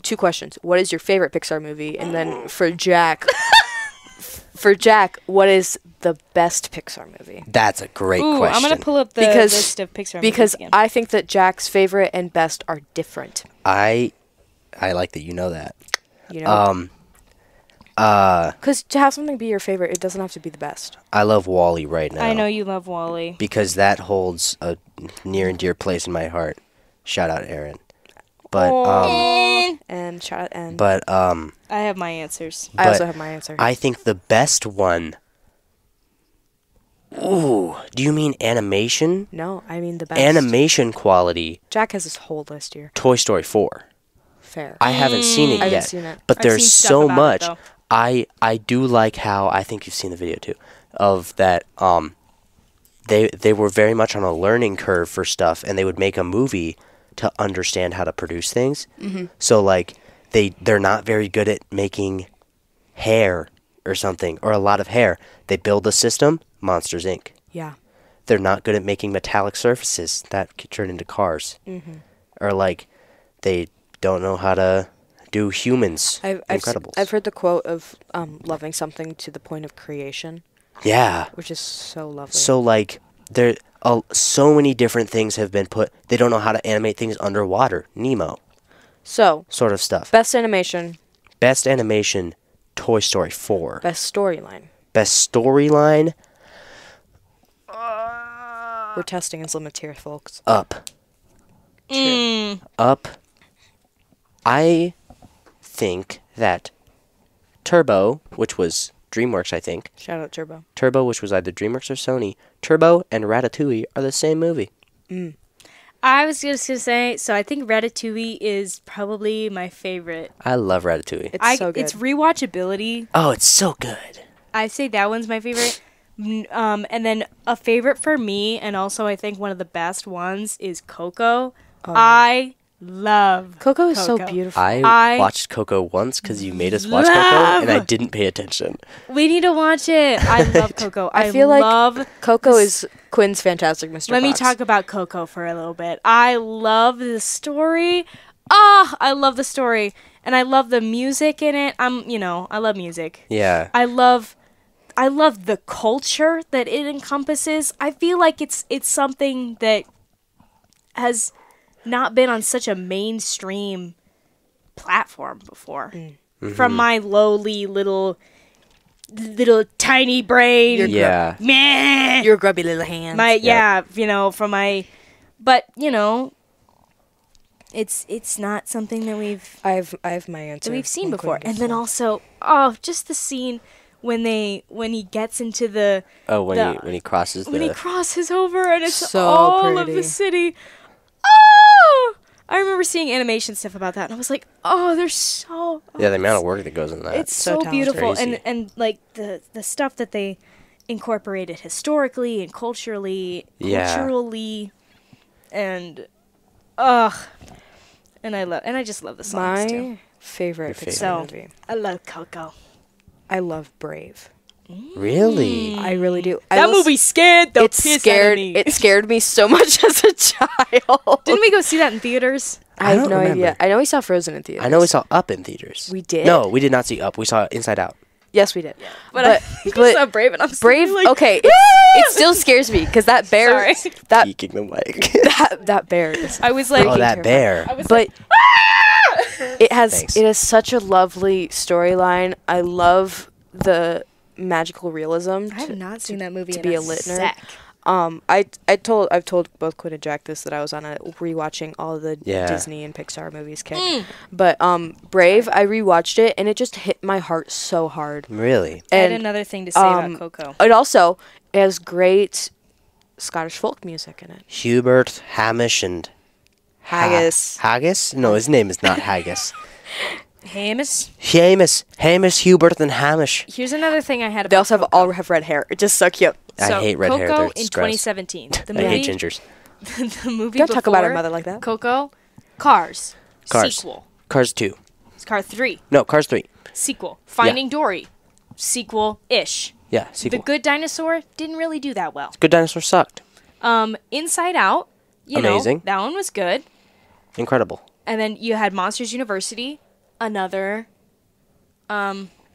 S3: two questions? What is your favorite Pixar movie? And then for Jack, what is the best Pixar movie?
S2: That's a great question.
S1: I'm going to pull up the list of Pixar movies
S3: because
S1: again.
S3: I think that Jack's favorite and best are different.
S2: I like that you know that.
S3: You know. Because to have something be your favorite, it doesn't have to be the best.
S2: I love WALL-E right now.
S1: I know you love WALL-E.
S2: Because that holds a near and dear place in my heart. Shout out Aaron. But
S3: and shout out N.
S2: But
S1: I have my answers.
S3: I also have my answer.
S2: I think the best one. Ooh, do you mean animation?
S3: No, I mean the best.
S2: Animation quality.
S3: Jack has this whole list here.
S2: Toy Story 4.
S3: Fair.
S2: I haven't seen it yet.
S3: I haven't seen it.
S2: But there's so much.
S1: It,
S2: I do like how, I think you've seen the video too, of that they were very much on a learning curve for stuff, and they would make a movie to understand how to produce things. So like they're not very good at making hair or something, or a lot of hair. They build a system, Monsters Inc.
S3: Yeah.
S2: They're not good at making metallic surfaces that could turn into cars. Or like they don't know how to do humans. Incredibles.
S3: I've heard the quote of loving something to the point of creation.
S2: Yeah.
S3: Which is so lovely.
S2: So like there so many different things have been put. They don't know how to animate things underwater. Nemo.
S3: So
S2: sort of stuff.
S3: Best animation.
S2: Best animation, Toy Story 4.
S3: Best storyline.
S2: Best storyline.
S3: We're testing his limits here, folks.
S2: Up. Up. I think that Turbo, which was DreamWorks, I think.
S3: Shout out Turbo.
S2: Turbo, which was either DreamWorks or Sony. Turbo and Ratatouille are the same movie.
S1: I was just going to say, so I think Ratatouille is probably my favorite.
S2: I love Ratatouille.
S3: It's so good.
S1: It's rewatchability.
S2: Oh, it's so good.
S1: I say that one's my favorite. And then a favorite for me, and also I think one of the best ones, is Coco. I love
S3: Coco is so beautiful.
S2: I watched Coco once because you made us watch Coco, and I didn't pay attention.
S1: We need to watch it. I love Coco.
S3: I feel like Coco is Quinn's Fantastic Mr.
S1: Let me talk about Coco for a little bit. I love the story. I love the story, and I love the music in it. I love music.
S2: Yeah.
S1: I love the culture that it encompasses. I feel like it's something that has not been on such a mainstream platform before. From my lowly little tiny brain.
S3: Your grubby little hands.
S1: It's not something that we've
S3: I have my answer.
S1: that we've seen before. And then also, just the scene when he gets into the
S2: when he crosses
S1: when he crosses over and it's
S3: so
S1: all
S3: pretty.
S1: of the city. I remember seeing animation stuff about that, and I was like, they're so...
S2: the amount of work that goes in that.
S1: It's so beautiful,
S2: crazy.
S1: and like, the stuff that they incorporated historically and culturally, and, and I just love the songs, too.
S3: My favorite Pixar movie.
S1: I love Coco.
S3: I love Brave.
S2: Really?
S3: I really do.
S1: That movie scared the piss out of me.
S3: It scared me so much as a child.
S1: Didn't we go see that in theaters?
S3: I have no idea. I know we saw Frozen in theaters.
S2: I know we saw Up in theaters.
S3: We did?
S2: No, we did not see Up. We saw Inside Out.
S3: Yes, we did.
S1: Yeah. But it's not Brave, and I'm
S3: Brave.
S1: Like,
S3: okay, it still scares me because that bear. That
S2: peeking the mic.
S3: that bear.
S1: I was like,
S2: oh, that bear.
S3: But it has such a lovely storyline. I love the magical realism.
S1: I have not seen that movie
S3: to
S1: in
S3: be
S1: a
S3: a lit nerd.
S1: sec.
S3: I've told both Quinn and Jack this, that I was on a rewatching all the Disney and Pixar movies kick. But Brave, I rewatched it and it just hit my heart so hard.
S2: Really?
S1: I had another thing to say about Coco.
S3: It also has great Scottish folk music in it.
S2: Hubert, Hamish, and
S3: Haggis.
S2: Haggis? No, his name is not Haggis.
S1: Hamish.
S2: Hamish, Hubert, and Hamish.
S1: Here's another thing I had about
S3: They also
S1: Coco.
S3: all have red hair. It's just so cute.
S1: So
S2: I hate red hair.
S1: Coco
S2: They're
S1: in
S2: just
S1: 2017. The
S2: I
S1: movie,
S2: hate gingers.
S1: the movie
S3: Don't
S1: before
S3: talk about our mother like that.
S1: Coco, Cars.
S2: Cars.
S1: Sequel.
S2: Cars 2.
S1: It's Cars 3.
S2: No, Cars 3.
S1: Sequel. Finding Dory. Sequel-ish.
S2: Yeah, sequel.
S1: The Good Dinosaur didn't really do that well.
S2: Good Dinosaur sucked.
S1: Inside Out,
S2: Amazing.
S1: That one was good.
S2: Incredible.
S1: And then you had Monsters University, another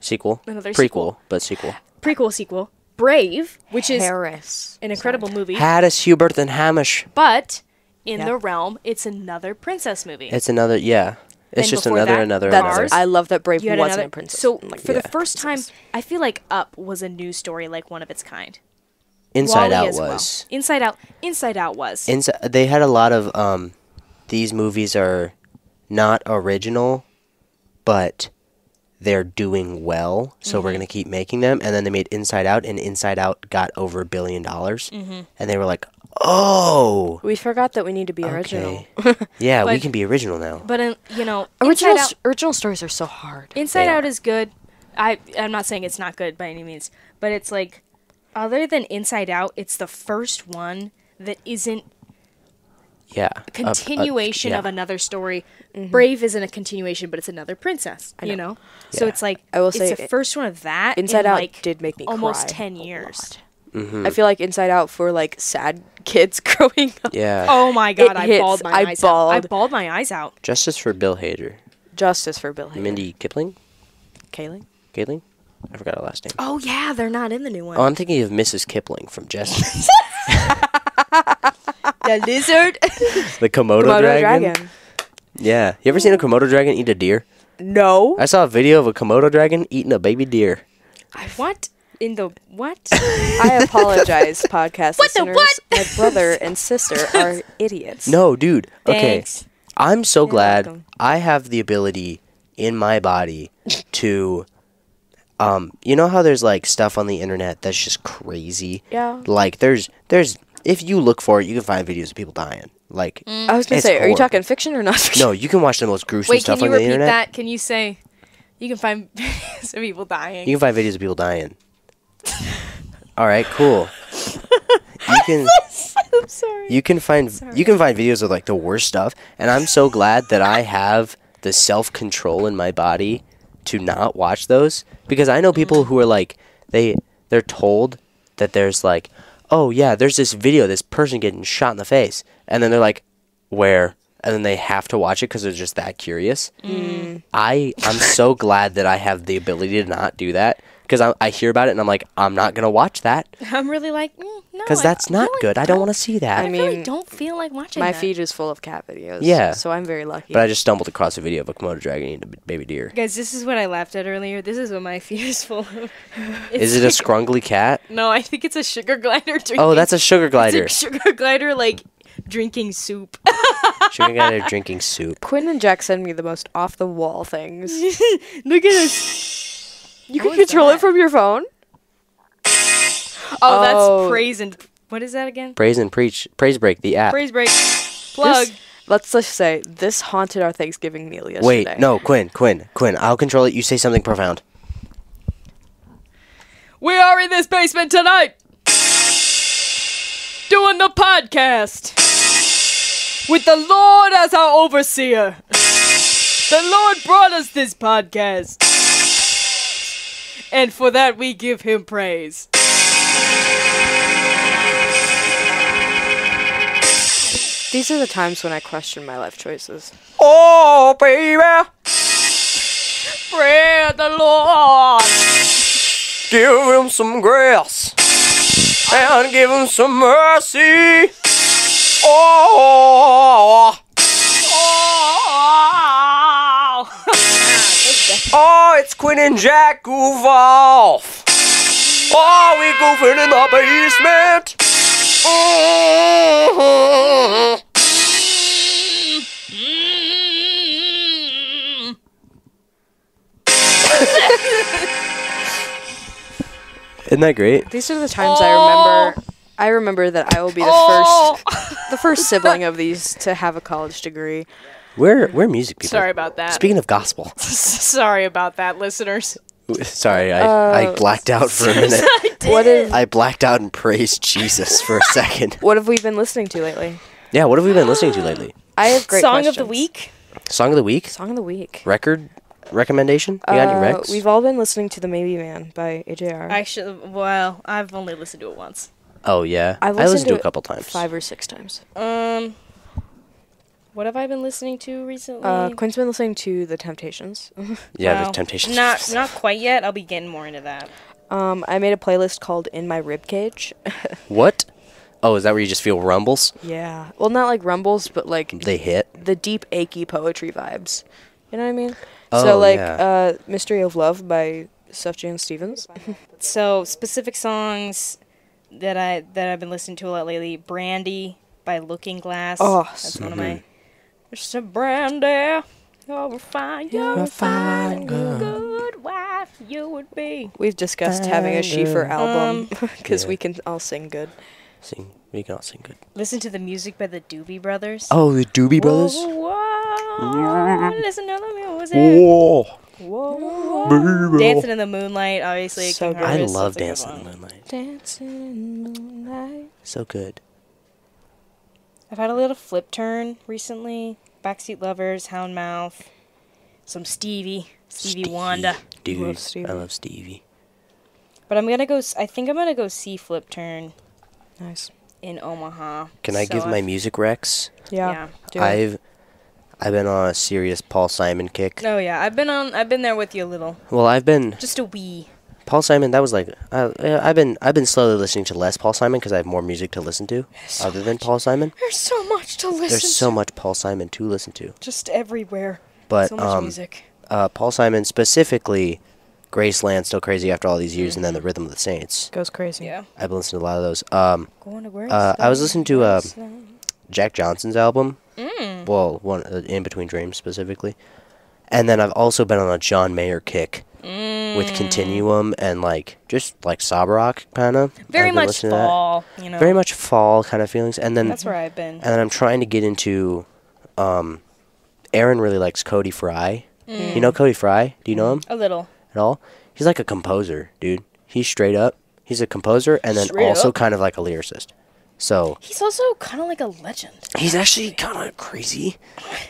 S2: Sequel.
S1: Another
S2: Prequel,
S1: sequel.
S2: but sequel.
S1: prequel sequel. Brave, which is
S3: Harris.
S1: an incredible movie,
S2: Haddis, Hubert, and Hamish.
S1: but in
S3: Yeah.
S1: the realm, it's another princess movie.
S2: It's another, yeah. It's
S1: And
S2: just
S1: before
S2: another,
S1: that,
S2: another,
S1: That's-
S2: another.
S1: Cars.
S3: I love that Brave
S1: You had
S3: wasn't
S1: another
S3: a princess.
S1: So
S3: Like,
S1: for
S2: yeah.
S1: the first time, I feel like Up was a new story, like one of its kind.
S2: Inside
S1: Wall-E
S2: Out
S1: as well.
S2: was.
S1: Inside Out was.
S2: They had a lot of, these movies are not original, but they're doing well, so we're going to keep making them. And then they made Inside Out, and Inside Out got over $1 billion. And they were like, oh!
S3: we forgot that we need to be original.
S2: Okay. Yeah, we
S1: But-
S2: can be original now.
S1: But Inside
S3: Original
S1: Out,
S3: original stories are so hard.
S1: Inside
S2: They
S1: Out
S2: are.
S1: is good. I'm not saying it's not good by any means, but it's like, other than Inside Out, it's the first one that isn't
S2: Yeah.
S1: a continuation
S2: yeah.
S1: of another story. Brave isn't a continuation, but it's another princess, you know? So
S2: Yeah.
S1: it's like,
S3: I will
S1: it's
S3: say
S1: the first one of that
S3: Inside
S1: in
S3: Out
S1: like
S3: did make me
S1: almost
S3: cry
S1: 10
S3: a
S1: years.
S2: Mm-hmm.
S3: I feel like Inside Out for like sad kids growing up.
S2: Yeah.
S1: Oh my god, I
S3: hits.
S1: bawled my
S3: I
S1: eyes out. I
S3: bawled.
S1: bawled my eyes out.
S2: Justice for Bill Hader.
S3: Justice for Bill Hader.
S2: Mindy Kipling?
S3: Kaylee.
S2: Gayling? I forgot her last name.
S1: Oh yeah, they're not in the new one.
S2: Oh, I'm thinking of Mrs. Kipling from Justice.
S1: The lizard.
S2: The Komodo,
S3: Komodo
S2: dragon? Yeah. You ever seen a Komodo dragon eat a deer?
S3: No.
S2: I saw a video of a Komodo dragon eating a baby deer.
S1: What in the what?
S3: I apologize, podcast
S1: What the
S3: listeners.
S1: what?
S3: My brother and sister are idiots.
S2: No, dude. Okay.
S1: Thanks.
S2: I'm so glad
S3: welcome.
S2: I have the ability in my body to you know how there's like stuff on the internet that's just crazy?
S3: Yeah.
S2: Like there's if you look for it, you can find videos of people dying. Like
S3: I was gonna
S2: It's
S3: say, are you
S2: horrible.
S3: talking fiction or not fiction?
S2: no, you can watch the most gruesome
S1: Wait,
S2: stuff
S1: can you
S2: on the
S1: repeat
S2: internet.
S1: that? Can you say you can find videos of people dying?
S2: You can find videos of people dying. All right, cool. You can
S1: I'm sorry.
S2: you can find videos of like the worst stuff, and I'm so glad that I have the self-control in my body to not watch those, because I know people who are like they're told that there's like, oh yeah, there's this video, this person getting shot in the face, and then they're like, where? And then they have to watch it because they're just that curious. I'm so glad that I have the ability to not do that, because I hear about it and I'm like, I'm not gonna watch that
S1: I'm really like, no.
S2: because that's not good. I don't want to see that.
S1: I really
S3: mean,
S1: don't feel like watching
S3: My
S1: that.
S3: feed is full of cat videos.
S2: Yeah.
S3: So I'm very lucky.
S2: But I just stumbled across a video of a Komodo dragon eating a baby deer.
S1: Guys, this is what I laughed at earlier. This is what my feed is full of.
S2: Is it a scrungly cat?
S1: No, I think it's a sugar glider drinking.
S2: Oh, that's a sugar glider.
S1: It's a sugar glider, like, drinking soup.
S2: Sugar glider drinking soup.
S3: Quinn and Jack send me the most off the wall things.
S1: Look at us.
S3: You
S1: What
S3: can
S1: was
S3: control
S1: that?
S3: it from your phone?
S1: Oh,
S3: Oh.
S1: that's praise and... What is that again?
S2: Praise and preach. Praise break, the app.
S1: Praise break. Plug.
S3: Let's just say this haunted our Thanksgiving meal yesterday.
S2: Wait, no, Quinn. I'll control it. You say something profound.
S1: We are in this basement tonight. Doing the podcast. With the Lord as our overseer. The Lord brought us this podcast. And for that we give him praise.
S3: These are the times when I question my life choices.
S2: Oh, baby.
S1: Praise the Lord.
S2: Give him some grace and give him some mercy. Oh, oh, it's Quinn and Jack goof off. Oh, we goofing in the basement. Isn't that great?
S3: These are the times I remember that I will be the first sibling of these to have a college degree.
S2: We're music people.
S1: Sorry about that.
S2: Speaking of gospel.
S1: Sorry about that, listeners.
S2: Sorry, I blacked out for a minute. I blacked out and praised Jesus for a second.
S3: What have we been listening to lately?
S2: Yeah, what have we been listening to lately?
S3: I have great
S1: Song
S3: questions.
S1: of the week?
S2: Song of the week?
S3: Song of the week.
S2: Record recommendation? You got any recs?
S3: We've all been listening to The Maybe Man by AJR.
S1: I've only listened to it once.
S2: Oh, yeah.
S3: I
S2: listened to it a couple times.
S3: 5 or 6 times.
S1: What have I been listening to recently?
S3: Quinn's been listening to The Temptations.
S2: Yeah, The Temptations.
S1: Not quite yet. I'll be getting more into that.
S3: I made a playlist called In My Ribcage.
S2: What? Oh, is that where you just feel rumbles?
S3: Yeah. Well, not like rumbles, but like...
S2: They hit?
S3: The deep, achy poetry vibes. You know what I mean?
S2: Oh,
S3: so, like,
S2: yeah.
S3: Mystery of Love by Sufjan Stevens.
S1: So, specific songs that I've been listening to a lot lately. Brandy by Looking Glass.
S3: Oh,
S1: that's one of my... Mr. Brandy, you're a fine, good wife you would be.
S3: We've discussed having a Schiefer album because we can all sing good.
S2: We can all sing good.
S1: Listen to the music by the Doobie Brothers.
S2: Oh, the Doobie Brothers?
S1: Whoa, listen to the music.
S2: Whoa.
S1: Whoa. Dancing in the Moonlight, obviously.
S3: So
S1: King
S3: good.
S2: I
S1: Harvest,
S2: love
S1: that's a
S2: Dancing in
S1: good
S2: the Moonlight.
S3: Dancing in the moonlight.
S2: So good.
S1: I've had a little flip turn recently. Backseat Lovers, Houndmouth, some Stevie Wonder.
S2: Dude,
S3: Love Stevie.
S2: I love Stevie.
S1: But I think I'm gonna go see Flip Turn.
S3: Nice.
S1: In Omaha.
S2: Can I give my music recs?
S3: Yeah.
S2: I've been on a serious Paul Simon kick.
S1: Oh yeah, I've been there with you a little.
S2: Well, I've been
S1: just a wee.
S2: Paul Simon. That was like I've been slowly listening to less Paul Simon because I have more music to listen to other than Paul Simon.
S1: There's so much to listen.
S2: There's so much Paul Simon to listen to.
S1: Just everywhere.
S2: But
S1: so much music.
S2: Paul Simon specifically, Graceland, Still Crazy After All These Years, and then The Rhythm of the Saints.
S3: Goes crazy.
S1: Yeah.
S2: I've been listening to a lot of those.
S1: Going to Graceland,
S2: I was listening to Jack Johnson's album.
S1: Mm.
S2: Well, one In Between Dreams specifically. And then I've also been on a John Mayer kick with Continuum and just sob rock kind of.
S1: Very much fall, you know.
S2: Very much fall kind of feelings. And then
S1: that's where I've been.
S2: And then I'm trying to get into Aaron really likes Cody Fry. You know Cody Fry? Do you know him?
S1: A little.
S2: At all? He's like a composer, dude. He's straight up. He's a composer and then also kind of like a lyricist. So
S1: he's also kind of like a legend.
S2: He's actually kind of crazy,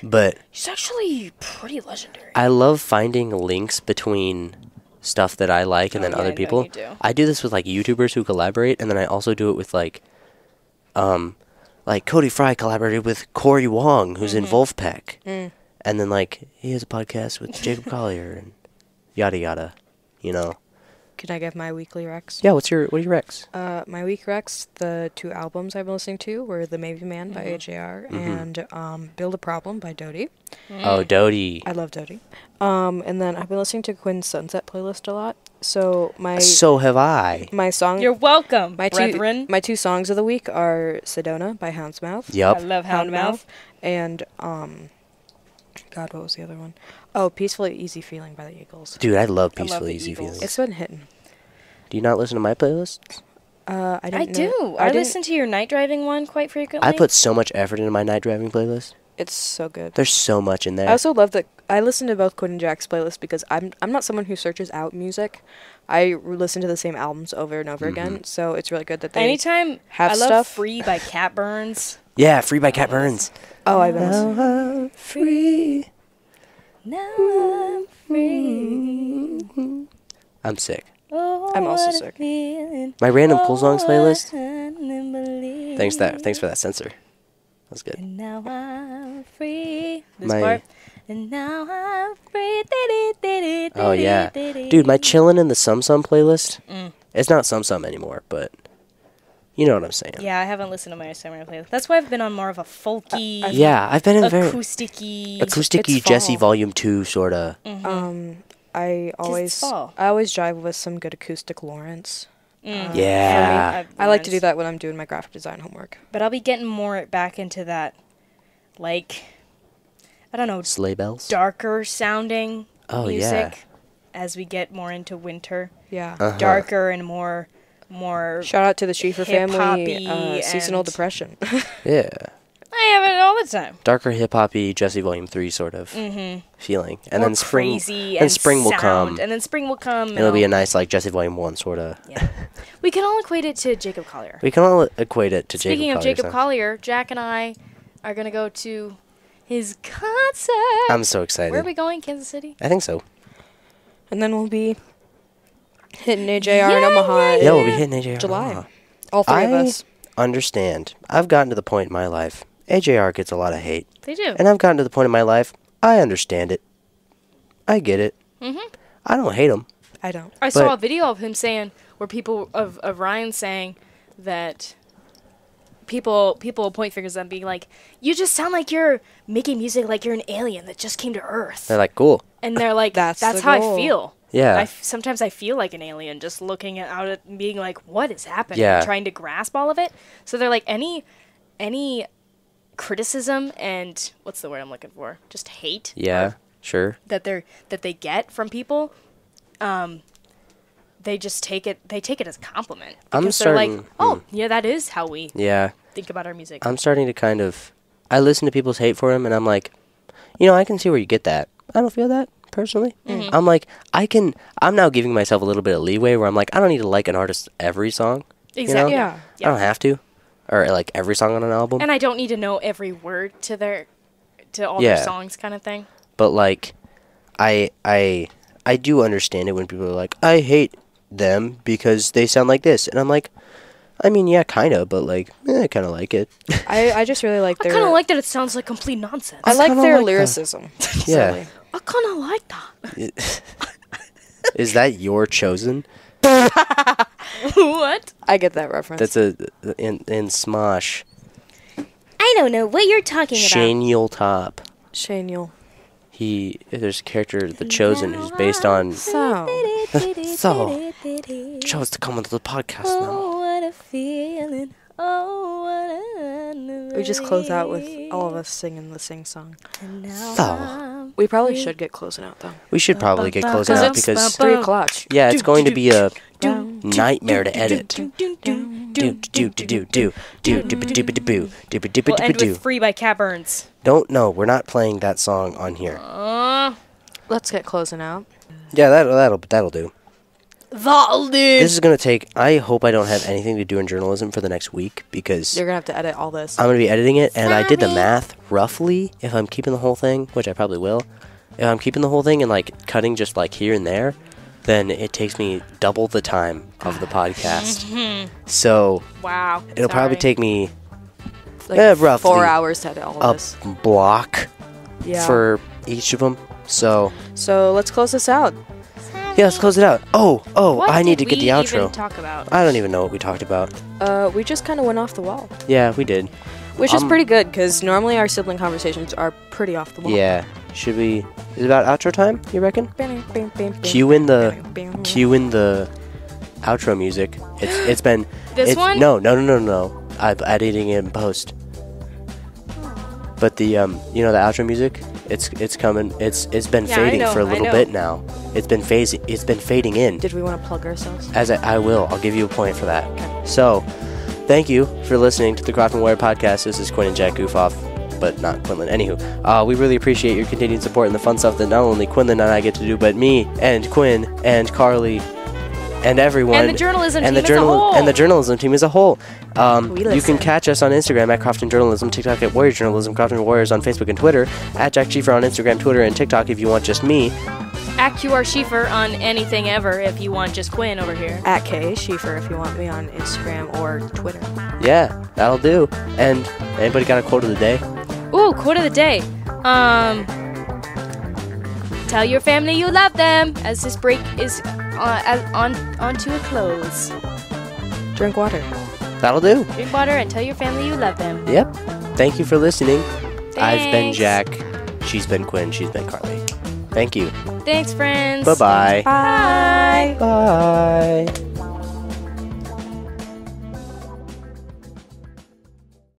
S2: but
S1: he's actually pretty legendary.
S2: I love finding links between stuff that I like and then other people. I do this with YouTubers who collaborate, and then I also do it with Cody Fry collaborated with Corey Wong, who's in Wolfpack, and then he has a podcast with Jacob Collier and yada yada, you know.
S3: Can I give my weekly recs?
S2: Yeah, what are your recs?
S3: My week recs, the 2 albums I've been listening to were The Maybe Man by AJR and Build a Problem by Dodie.
S2: Oh, Dodie.
S3: I love Dodie. And then I've been listening to Quinn's Sunset playlist a lot. So
S2: have I.
S3: My song.
S1: You're welcome, brethren.
S3: My 2 songs of the week are Sedona by Houndmouth.
S2: Yep.
S1: I love Houndmouth.
S3: And God, what was the other one? Oh, Peacefully Easy Feeling by the Eagles.
S2: Dude, I love Peacefully Easy Feeling.
S3: It's been hitting.
S2: Do you not listen to my playlists?
S1: I do. I listen to your night driving one quite frequently.
S2: I put so much effort into my night driving playlist.
S3: It's so good.
S2: There's so much in there.
S3: I also love that I listen to both Quinn and Jack's playlists because I'm not someone who searches out music. I listen to the same albums over and over again, so it's really good that they have stuff.
S1: I love Free by Cat Burns.
S2: Yeah, Free by Cat Burns.
S3: Oh, I've been listening.
S2: Free.
S1: Now I'm free.
S2: I'm sick.
S1: Oh,
S3: I'm also sick.
S2: My random cool songs playlist. Thanks for that censor. That's good.
S1: And now I'm free. This
S2: My-
S1: part. And now I'm free.
S2: Oh, yeah. Dude, my Chillin' in the Sum Sum playlist, it's not Sum Sum anymore, but you know what I'm saying.
S1: Yeah, I haven't listened to my summer playlist. That's why I've been on more of a folky,
S2: I've been in
S1: acousticy
S2: Jesse Volume 2 sort of.
S3: I always drive with some good acoustic Lawrence.
S2: Yeah.
S3: I like to do that when I'm doing my graphic design homework.
S1: But I'll be getting more back into that, like, I don't know,
S2: sleigh bells,
S1: darker sounding music as we get more into winter.
S3: Yeah.
S1: Darker and more.
S3: Shout out to the Schiefer family. Seasonal depression.
S2: Yeah.
S1: I have it all the time.
S2: Darker hip hoppy Jesse Volume 3 sort of feeling, and
S1: more
S2: then spring.
S1: Crazy
S2: and spring will come.
S1: And then spring will come.
S2: It'll be a nice like Jesse Volume 1 sort of.
S1: Yeah. We can all equate it to Jacob Collier.
S2: Speaking
S1: of Jacob Collier, Jack and I are gonna go to his concert.
S2: I'm so excited.
S1: Where are we going? Kansas City?
S2: I think so.
S3: And then we'll be hitting AJR in Omaha.
S2: Yeah, we'll be hitting AJR
S3: July.
S2: in Omaha.
S3: All three of us.
S2: Understand. I've gotten to the point in my life. AJR gets a lot of hate.
S1: They do.
S2: And I've gotten to the point in my life. I understand it. I get it. I don't hate him.
S3: I don't.
S1: I saw a video of him saying, where people of Ryan saying that people will point fingers at him being like, you just sound like you're making music like you're an alien that just came to Earth.
S2: They're like, cool.
S1: And they're like, that's how I feel.
S2: Yeah.
S1: Sometimes I feel like an alien just looking out at and being like, what is happening?
S2: Yeah.
S1: Trying to grasp all of it. So they're like, any criticism and what's the word I'm looking for? Just hate.
S2: Yeah, sure.
S1: That they get from people, they just take it as a compliment. Because they're like, oh, yeah, that is how we think about our music.
S2: I'm starting to I listen to people's hate for him, and I'm like, I can see where you get that. I don't feel that, personally. I'm like, I'm now giving myself a little bit of leeway where I'm like, I don't need to like an artist every song.
S1: Exactly.
S3: Yeah.
S2: I don't have to. Or like every song on an album.
S1: And I don't need to know every word to all their songs kind of thing.
S2: But like, I do understand it when people are like, I hate them because they sound like this. And I'm like, I mean, yeah, kind of, but like, I kind of like it.
S3: I just really like their...
S1: I kind of like that it sounds like complete nonsense.
S3: I like their lyricism.
S2: Yeah.
S1: I kind of like that.
S2: Is that your chosen?
S1: What?
S3: I get that reference.
S2: That's in Smosh.
S1: I don't know what you're talking about.
S2: Shane Yule Top.
S3: Shane Yule.
S2: There's a character, The Chosen, who's based on...
S3: So
S2: chose to come onto the podcast now.
S1: Oh, what a feeling. Oh, what a...
S3: We just close out with all of us singing the sing song.
S2: So...
S3: We probably should get closing out, though.
S2: We should probably get closing out because...
S3: It's 3 o'clock.
S2: Yeah, it's going to be a nightmare to edit.
S1: We'll end with Free by Cat Burns.
S2: We're not playing that song on here.
S3: Let's get closing out.
S2: Yeah, that'll do.
S1: That'll do.
S2: This is gonna take. I hope I don't have anything to do in journalism for the next week because
S3: you're gonna have to edit all this.
S2: I'm gonna be editing it, and I did the math roughly. If I'm keeping the whole thing, which I probably will, if I'm keeping the whole thing and like cutting just like here and there, then it takes me double the time of the podcast. So
S1: wow,
S2: it'll probably take me
S3: like
S2: roughly
S3: 4 hours to edit all of this.
S2: A block for each of them. So
S3: let's close this out.
S2: Yeah, let's close it out. I need to get the outro.
S1: Even talk about?
S2: I don't even know what we talked about.
S3: We just kind of went off the wall.
S2: Yeah, we did.
S3: Which is pretty good, because normally our sibling conversations are pretty off the wall.
S2: Yeah. Should we... Is it about outro time, you reckon? Cue in the outro music. It's been...
S1: This one?
S2: No. I'm editing it in post. But the, the outro music... It's coming. It's been fading for a little bit now. It's been fading in.
S3: Did we want to plug ourselves?
S2: I will. I'll give you a point for that. Okay. So, thank you for listening to the Craft and Warrior podcast. This is Quinn and Jack Goof Off, but not Quinlan. Anywho, we really appreciate your continued support and the fun stuff that not only Quinlan and I get to do, but me and Quinn and Karley and everyone
S1: and the journalism team as a whole.
S2: And the journalism team as a whole.
S3: You
S2: can catch us on Instagram at Crofton Journalism, TikTok at Warrior Journalism, Crofton Warriors on Facebook and Twitter, at Jack Schiefer on Instagram, Twitter, and TikTok if you want just me.
S1: At QR Schiefer on anything ever if you want just Quinn over here.
S3: At K Schiefer if you want me on Instagram or Twitter.
S2: Yeah, that'll do. And anybody got a quote of the day?
S1: Ooh, quote of the day. tell your family you love them as this break is onto a close.
S3: Drink water.
S2: That'll do.
S1: Drink water and tell your family you love them.
S2: Yep. Thank you for listening.
S1: Thanks.
S2: I've been Jack. She's been Quinn. She's been Karley. Thank you.
S1: Thanks, friends.
S2: Bye-bye.
S3: Bye.
S2: Bye.